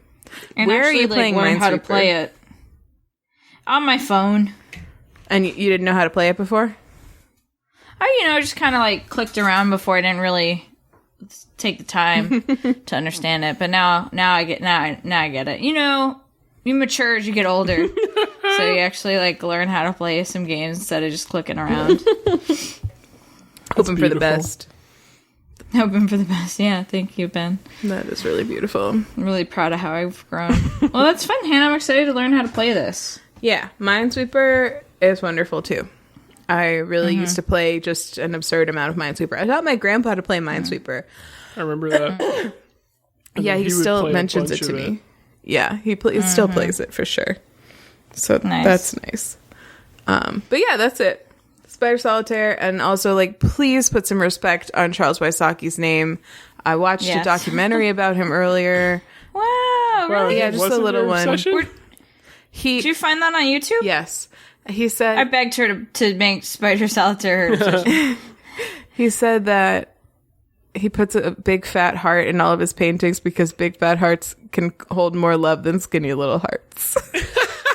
And where are you playing Minesweeper? How to play it on my phone. And you didn't know how to play it before? I just kind of like clicked around before. I didn't really take the time to understand it, but now I get it. You know, you mature as you get older, so you actually like learn how to play some games instead of just clicking around. Hoping for the best. Hoping for the best. Yeah, thank you, Ben. That is really beautiful. I'm really proud of how I've grown. Well, that's fun, Hannah. I'm excited to learn how to play this. Yeah, Minesweeper is wonderful too. I really used to play just an absurd amount of Minesweeper. I taught my grandpa to play Minesweeper. I remember that. Yeah, he still mentions it to me. Yeah, he still plays it for sure. So that's nice. But yeah, that's it. Spider Solitaire, and also like please put some respect on Charles Wysocki's name. I watched a documentary about him earlier. Wow, really? Yeah, just a little one. Did you find that on YouTube? Yes. He said I begged her to make Spider Solitaire her obsession. He said that he puts a big fat heart in all of his paintings because big fat hearts can hold more love than skinny little hearts.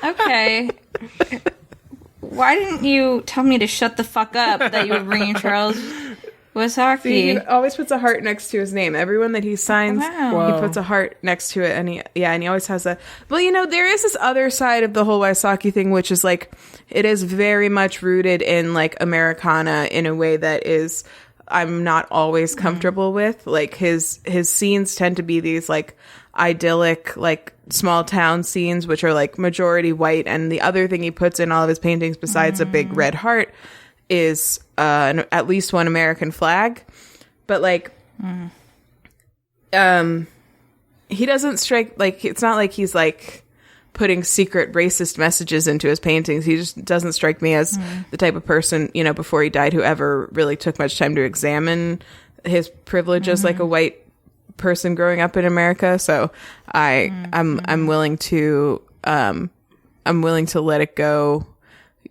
Okay. Why didn't you tell me to shut the fuck up that you were bringing Charles Wysocki? See, he always puts a heart next to his name. Everyone that he signs, he puts a heart next to it, and he always has a. Well, you know, there is this other side of the whole Wysocki thing, which is like it is very much rooted in like Americana in a way that is I'm not always comfortable with. Like his scenes tend to be these like idyllic, like small town scenes, which are like majority white, and the other thing he puts in all of his paintings besides a big red heart is at least one American flag, but like he doesn't strike like it's not like he's like putting secret racist messages into his paintings. He just doesn't strike me as the type of person, you know, before he died, who ever really took much time to examine his privilege as like a white person growing up in America. So I'm willing to let it go,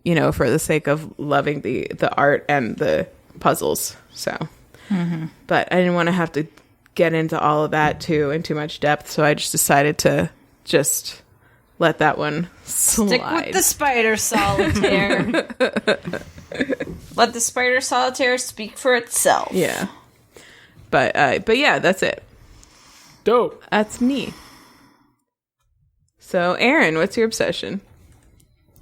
you know, for the sake of loving the art and the puzzles. So, but I didn't want to have to get into all of that too in too much depth. So I just decided to just let that one slide. Stick with the Spider Solitaire. Let the Spider Solitaire speak for itself. Yeah. But yeah, that's it. Dope. That's me. So, Erin, what's your obsession?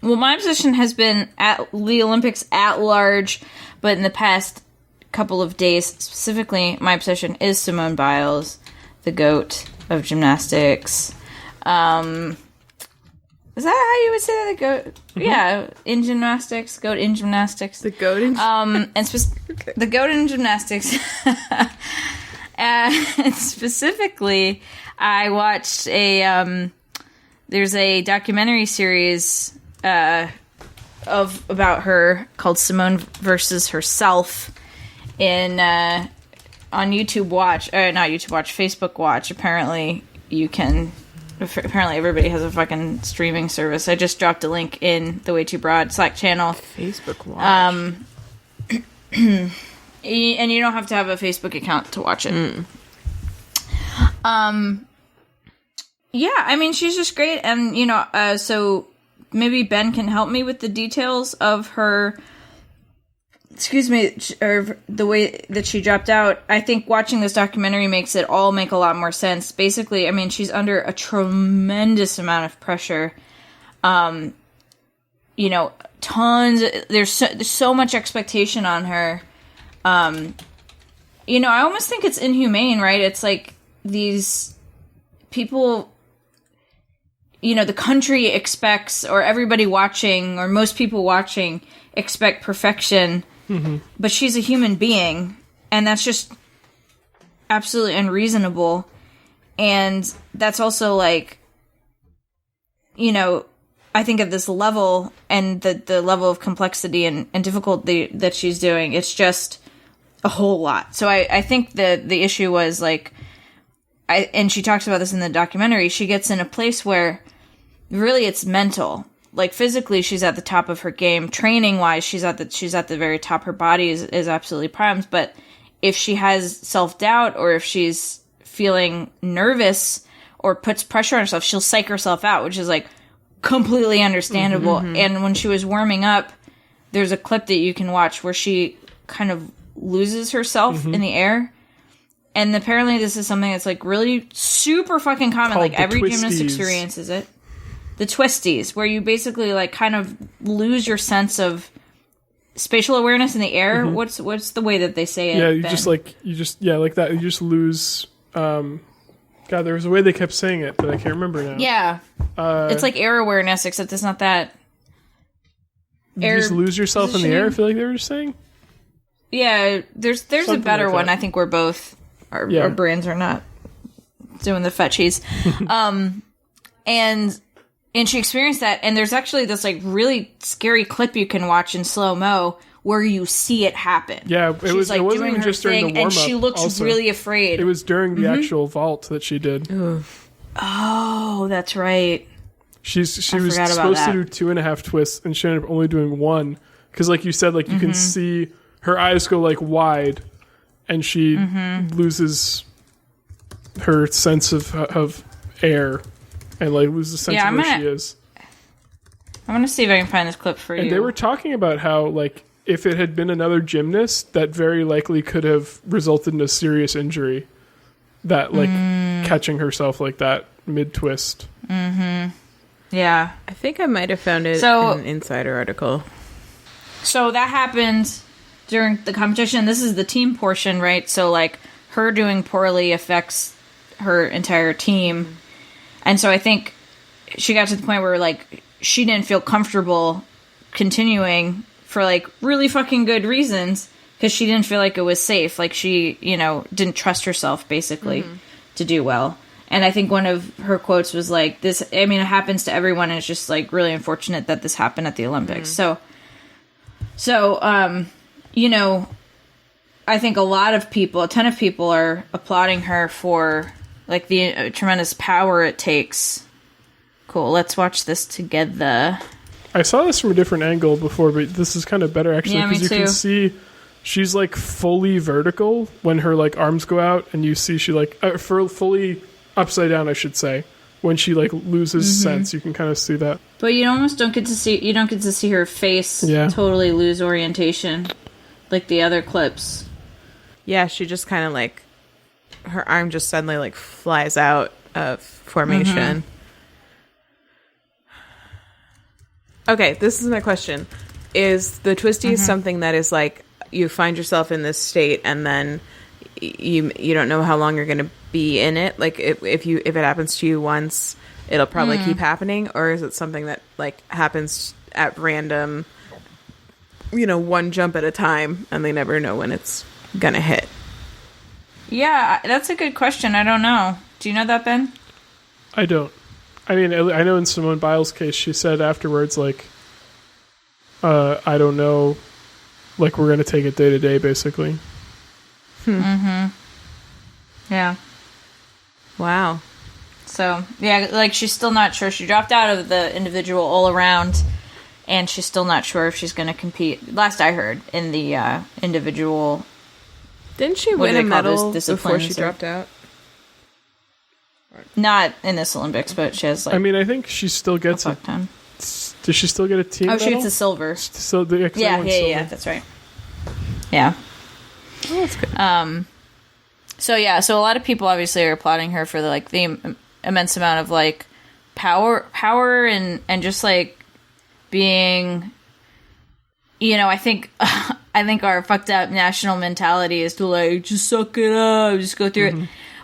Well, my obsession has been at the Olympics at large, but in the past couple of days, specifically, my obsession is Simone Biles, the GOAT of gymnastics. Is that how you would say that? The GOAT? Yeah, in gymnastics. GOAT in gymnastics. The GOAT in the GOAT in gymnastics. And specifically, I watched there's a documentary series about her called Simone versus Herself, on YouTube Watch, or not YouTube Watch, Facebook Watch. Apparently everybody has a fucking streaming service. I just dropped a link in the WayTooBroad Slack channel. Facebook Watch. And you don't have to have a Facebook account to watch it. Yeah, I mean, she's just great. And, so maybe Ben can help me with the details of her, or the way that she dropped out. I think watching this documentary makes it all make a lot more sense. Basically, I mean, she's under a tremendous amount of pressure. Tons. There's so much expectation on her. I almost think it's inhumane, right? It's like these people, the country expects, or everybody watching, or most people watching expect perfection, but she's a human being, and that's just absolutely unreasonable. And that's also like, I think at this level and the level of complexity and difficulty that she's doing, it's just a whole lot. So I think the issue was like, and she talks about this in the documentary, she gets in a place where really it's mental. Like physically she's at the top of her game. Training wise, she's at the very top. Her body is absolutely primed. But if she has self-doubt, or if she's feeling nervous or puts pressure on herself, she'll psych herself out, which is like completely understandable. And when she was warming up, there's a clip that you can watch where she kind of loses herself in the air. And apparently this is something that's like really super fucking common. Like every gymnast experiences it. The twisties, where you basically like kind of lose your sense of spatial awareness in the air. What's the way that they say it? Yeah, like that. You just lose. God, there was a way they kept saying it, but I can't remember now. Yeah, it's like air awareness, except it's not that. You just lose yourself in the air. I feel like they were just saying. Yeah, there's something a better like one. I think we're both our brains are not doing the fetchies. And she experienced that, and there's actually this like really scary clip you can watch in slow-mo where you see it happen. Yeah, it wasn't even just during the warm-up. And she looks also really afraid. It was during the actual vault that she did. Ugh. Oh, that's right. She was supposed to do 2.5 twists, and she ended up only doing 1. Because like you said, like you can see her eyes go like wide, and she loses her sense of air. And like lose the sense of where she is. I'm gonna see if I can find this clip for you. And they were talking about how like if it had been another gymnast, that very likely could have resulted in a serious injury. That like catching herself like that mid twist. Yeah, I think I might have found it in an Insider article. So that happened during the competition. This is the team portion, right? So like her doing poorly affects her entire team. And so I think she got to the point where, like, she didn't feel comfortable continuing for, like, really fucking good reasons because she didn't feel like it was safe. Like, she, didn't trust herself, basically, to do well. And I think one of her quotes was, like, it happens to everyone, and it's just, like, really unfortunate that this happened at the Olympics. So, I think a ton of people are applauding her for... like the tremendous power it takes. Cool, let's watch this together. I saw this from a different angle before, but this is kind of better actually because you can see she's like fully vertical when her like arms go out, and you see she like fully upside down, I should say. When she like loses sense, you can kind of see that. But you almost don't get to see her face totally lose orientation, like the other clips. Yeah, she just kind of like. Her arm just suddenly like flies out of formation. Okay, this is my question. Is the twisties something that is like you find yourself in this state and then you don't know how long you're going to be in it? Like if it happens to you once, it'll probably keep happening, or is it something that like happens at random, one jump at a time and they never know when it's going to hit? Yeah, that's a good question. I don't know. Do you know that, Ben? I don't. I mean, I know in Simone Biles' case, she said afterwards, like, I don't know, like, we're going to take it day to day, basically. Yeah. Wow. So, yeah, like, she's still not sure. She dropped out of the individual all-around, and she's still not sure if she's going to compete, last I heard, in the individual... Didn't she win a medal before she dropped out? Not in this Olympics, but she has, like... I mean, I think she still gets a fuck ton. Does she still get a team medal? She gets a silver. So yeah, that's right. Yeah. Oh, that's good. So a lot of people obviously are applauding her for the immense amount of like power and just like being, you know, I think our fucked up national mentality is to like just suck it up, just go through it.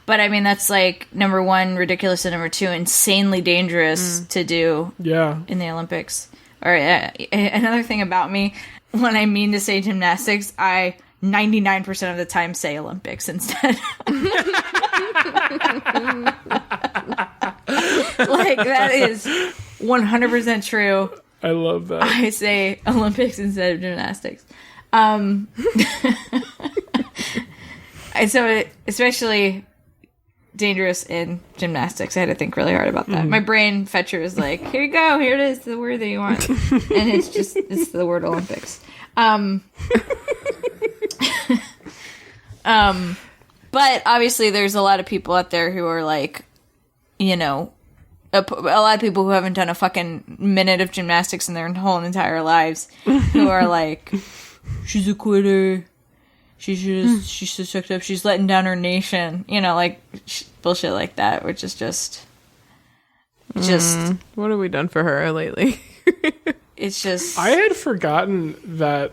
But I mean, that's like number one, ridiculous, and number two, insanely dangerous to do in the Olympics. Or another thing about me, when I mean to say gymnastics, I 99% of the time say Olympics instead. Like, that is 100% true. I love that. I say Olympics instead of gymnastics. So especially dangerous in gymnastics. I had to think really hard about that. My brain fetcher is like, here you go, here it is, the word that you want. And it's the word Olympics. But obviously there's a lot of people out there who are like, you know, a lot of people who haven't done a fucking minute of gymnastics in their whole entire lives who are like, she's a quitter. She's so sucked up. She's letting down her nation. You know, like bullshit like that, which is just. What have we done for her lately? It's just. I had forgotten that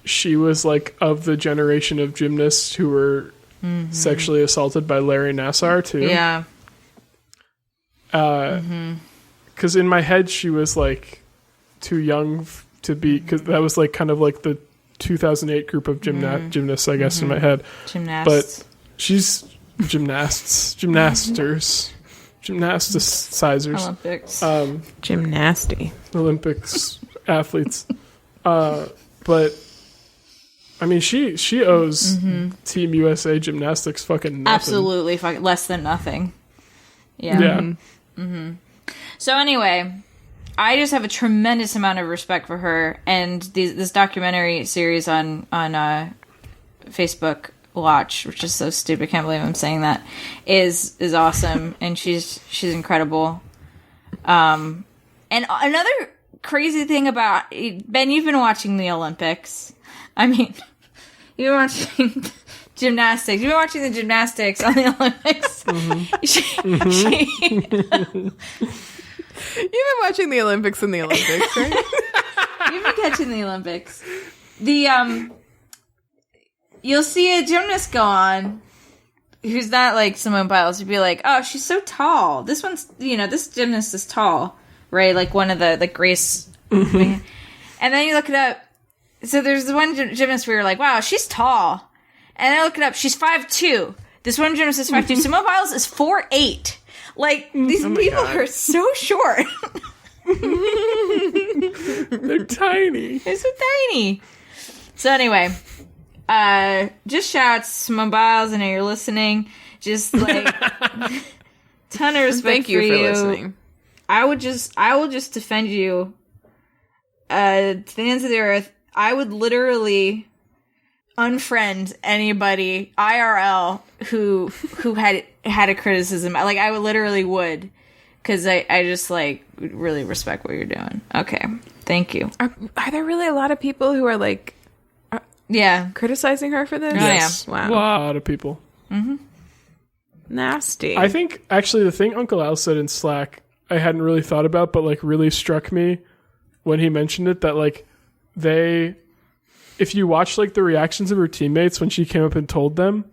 she was like of the generation of gymnasts who were sexually assaulted by Larry Nassar too. Yeah. Because in my head she was like too young to be, because that was like kind of like the 2008 group of gymnasts, I guess, in my head. But she's gymnasticizers. Olympics. Olympics athletes. But I mean, she owes Team USA gymnastics fucking nothing. Absolutely, less than nothing. Yeah. So anyway, I just have a tremendous amount of respect for her, and this documentary series on Facebook Watch, which is so stupid, can't believe I'm saying that, is awesome, and she's incredible. And another crazy thing about Ben, you've been watching the Olympics. I mean, you've been watching gymnastics. You've been watching the gymnastics on the Olympics. You've been watching the Olympics in the Olympics, right? You've been catching the Olympics. You'll see a gymnast go on who's not like Simone Biles. You'd be like, oh, she's so tall. This one's, you know, this gymnast is tall, right? Like one of the Grace. And then you look it up. So there's one gymnast where you're like, wow, she's tall. And I look it up. She's 5'2". This one gymnast is 5'2". Simone Biles is 4'8". Like, these people are so short. They're tiny. They're so tiny. So anyway, just shout out to Simone Biles. I know you're listening. Just like, ton of respect. Thank you for listening. I will just defend you. To the ends of the earth. I would literally unfriend anybody IRL who had a criticism. Like, I would, because I just like really respect what you're doing. Okay, thank you. Are there really a lot of people who are like, criticizing her for this? Yes. Wow, a lot of people. Nasty. I think actually the thing Uncle Al said in Slack I hadn't really thought about, but like really struck me when he mentioned it, that like if you watch like the reactions of her teammates when she came up and told them,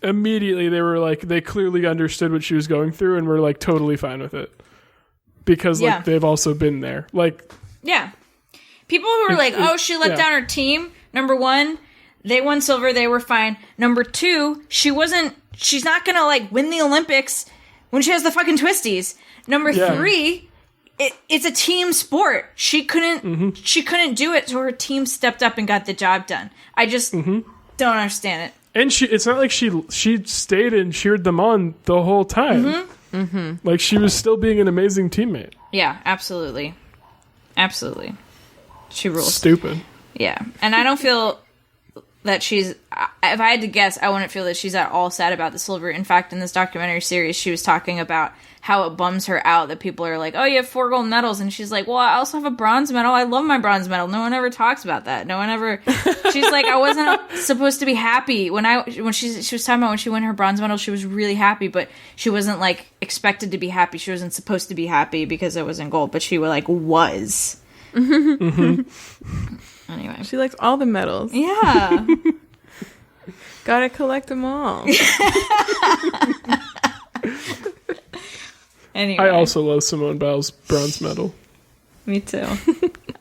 immediately they were like, they clearly understood what she was going through and were like totally fine with it, because like they've also been there. Like, people who were like, oh, she let down her team. Number one, they won silver, they were fine. Number two, she's not gonna like win the Olympics when she has the fucking twisties. Number three, it's a team sport. She couldn't do it, so her team stepped up and got the job done. I just don't understand it. And it's not like she stayed and cheered them on the whole time. Mm-hmm. Mm-hmm. Like, she was still being an amazing teammate. Yeah, absolutely. Absolutely. She rules. Stupid. Yeah. And I don't feel that she's... If I had to guess, I wouldn't feel that she's at all sad about the silver. In fact, in this documentary series, she was talking about how it bums her out that people are like, oh, you have 4 gold medals. And she's like, well, I also have a bronze medal. I love my bronze medal. No one ever talks about that. No one ever... She's like, I wasn't supposed to be happy. When she was talking about when she won her bronze medal, she was really happy, but she wasn't, like, expected to be happy. She wasn't supposed to be happy because it was in gold, but she, like, was. Mm-hmm. Anyway. She likes all the medals. Yeah. Gotta collect them all. Anyway. I also love Simone Biles' bronze medal. Me too.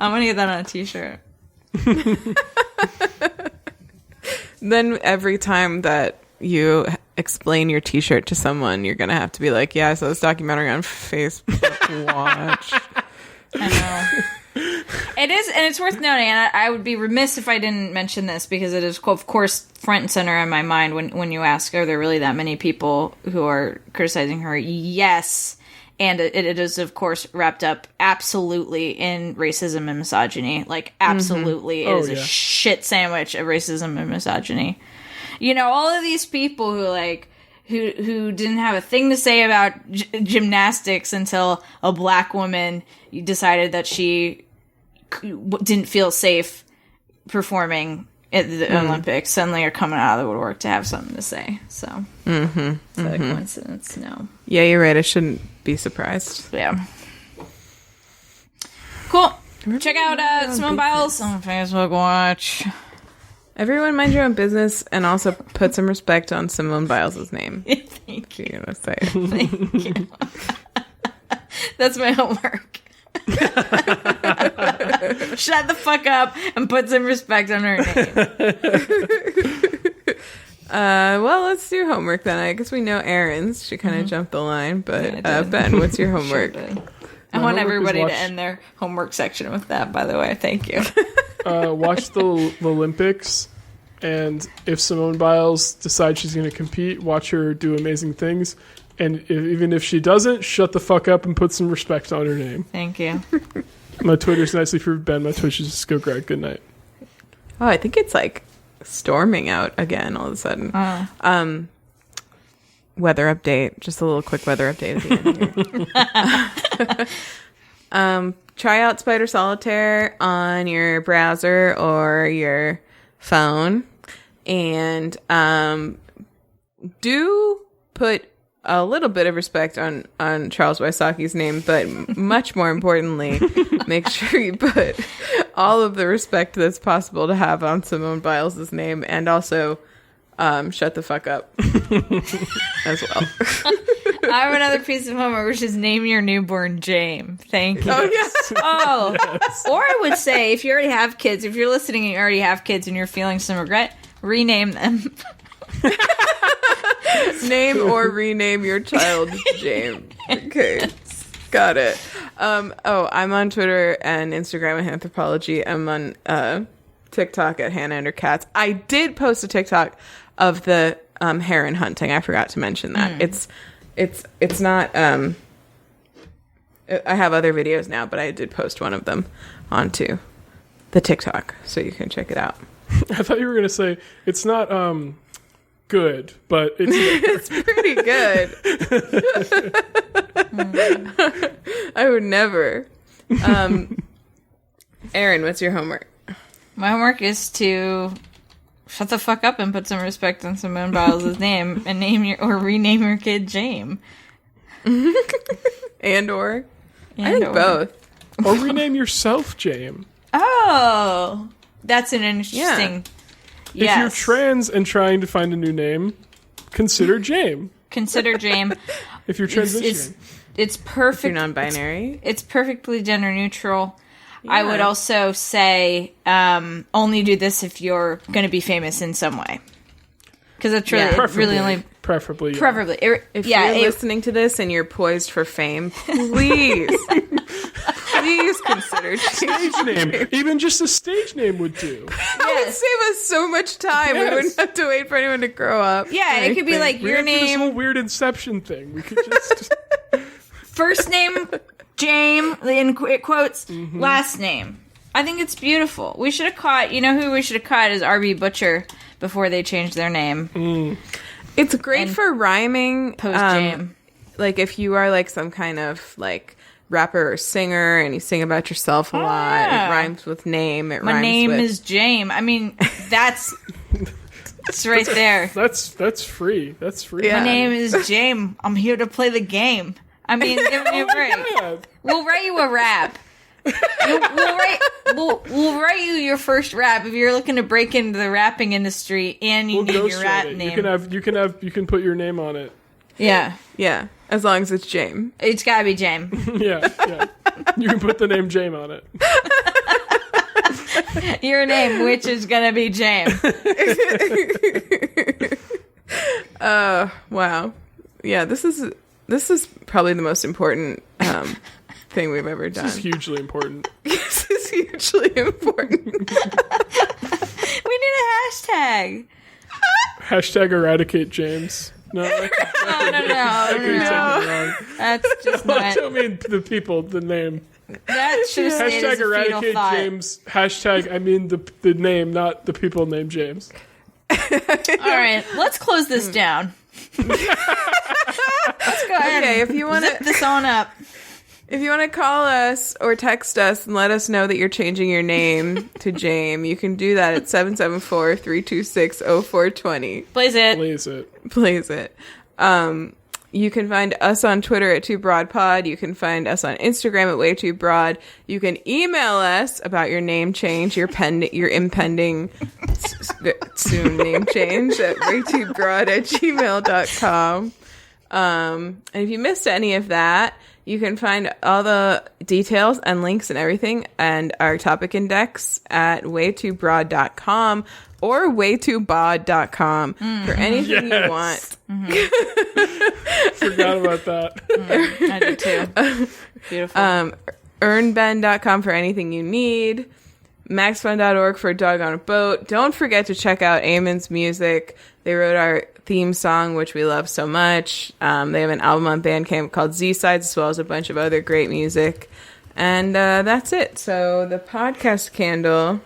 I'm gonna get that on a t-shirt. Then every time that you explain your t-shirt to someone, you're gonna have to be like, yeah, I saw this documentary on Facebook. Watch. I know. It is, and it's worth noting, and I would be remiss if I didn't mention this, because it is, of course, front and center in my mind when you ask, are there really that many people who are criticizing her? Yes. And it is, of course, wrapped up absolutely in racism and misogyny. Like, absolutely. Mm-hmm. It is a shit sandwich of racism and misogyny. You know, all of these people who didn't have a thing to say about gymnastics until a black woman decided that she didn't feel safe performing at the Olympics, suddenly are coming out of the woodwork to have something to say. So, is that a coincidence? No. Yeah, you're right. I shouldn't be surprised. Yeah. Cool. Check out Simone Biles on Facebook. Watch. Everyone mind your own business, and also put some respect on Simone Biles' name. Thank you. You're gonna say. Thank you. That's my homework. Shut the fuck up and put some respect on her name. Well, let's do homework then. I guess we know Erin's. She kind of jumped the line, but Ben, what's your homework? Sure, I want everybody to end their homework section with that, by the way. Thank you. Watch the Olympics, and if Simone Biles decides she's going to compete, watch her do amazing things. And even if she doesn't, shut the fuck up and put some respect on her name. Thank you. My Twitter's nicely for Ben. My Twitch is Go Greg. Good night. Oh, I think it's like storming out again all of a sudden. Weather update. Just a little quick weather update at the end here. Try out Spider Solitaire on your browser or your phone. And do put a little bit of respect on Charles Wysocki's name, but much more importantly, make sure you put all of the respect that's possible to have on Simone Biles' name, and also shut the fuck up as well. I have another piece of homework, which is name your newborn Jame. Thank you. Oh, yes. Oh, yes. Or I would say, if you already have kids, if you're listening and you already have kids and you're feeling some regret, rename them. Name or rename your child Jame. Okay. Got it. I'm on Twitter and Instagram at Anthropology. I'm on TikTok at Hannah and her cats. I did post a TikTok of the heron hunting. I forgot to mention that. It's not I have other videos now, but I did post one of them onto the TikTok, so you can check it out. I thought you were going to say it's not good, but it's pretty good. I would never. Erin, what's your homework? My homework is to shut the fuck up and put some respect on Simone Biles' name and rename your kid Jame. I think both. Or rename yourself Jame. Oh, that's an interesting. Yeah. If you're trans and trying to find a new name, consider Jame. Consider Jame. If you're transitioning. It's perfect. If you're non-binary. It's perfectly gender neutral. Yeah. I would also say only do this if you're going to be famous in some way. Because it's really only... Preferably. If you're listening to this and you're poised for fame, please consider consider stage name. Even just a stage name would do. That would save us so much time. Yes. We wouldn't have to wait for anyone to grow up. Yeah, it could be like your name. This whole weird Inception thing. We could just first name Jame in quotes, last name. I think it's beautiful. We should have caught. You know who we should have caught is RB Butcher before they changed their name. It's great for rhyming. Post Jame. Like if you are like some kind of like rapper or singer and you sing about yourself a lot, it rhymes with name. My name is Jame. I mean, that's it's right there. That's free. That's free. Yeah. My name is Jame. I'm here to play the game. I mean, give me a break. Yeah. We'll write you a rap. We'll write you your first rap if you're looking to break into the rapping industry and you need your rap name. You can put your name on it. Yeah. Yeah. As long as it's Jame. It's gotta be Jame. Yeah. You can put the name Jame on it. Your name, which is gonna be Jame. Wow. Yeah, this is probably the most important thing we've ever done. This is hugely important. This is hugely important. We need a hashtag. Hashtag eradicate James. No. No. That's just not. I don't mean the people, the name. That should have stayed as a eradicate thought. James. Hashtag, I mean the name, not the people named James. All right, let's close this down. Let's go ahead. Okay, if you want to zip this on up. If you want to call us or text us and let us know that you're changing your name to Jame, you can do that at 774-326-0420. Blaze it. You can find us on Twitter at TwoBroadPod. You can find us on Instagram at WayTooBroad. You can email us about your name change, your impending soon name change at WayTooBroad@gmail.com. And if you missed any of that, you can find all the details and links and everything and our topic index at WayTooBroad.com or WayTooBod.com for anything you want. Forgot about that. I did too. Beautiful. EarnBen.com for anything you need. MaxFun.org for a dog on a boat. Don't forget to check out Eamon's music. They wrote our theme song, which we love so much. They have an album on Bandcamp called Z-Sides, as well as a bunch of other great music. And that's it. So the podcast candle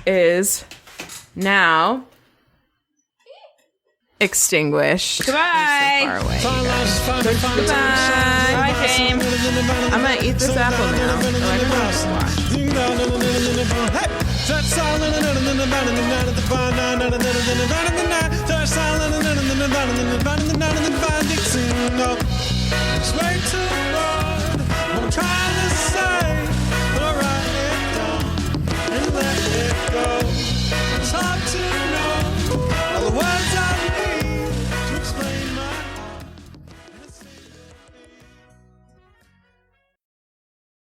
is now extinguished. Goodbye. So far away. Goodbye. Bye, James. I'm going to eat this apple now. So I can watch. It's way too long.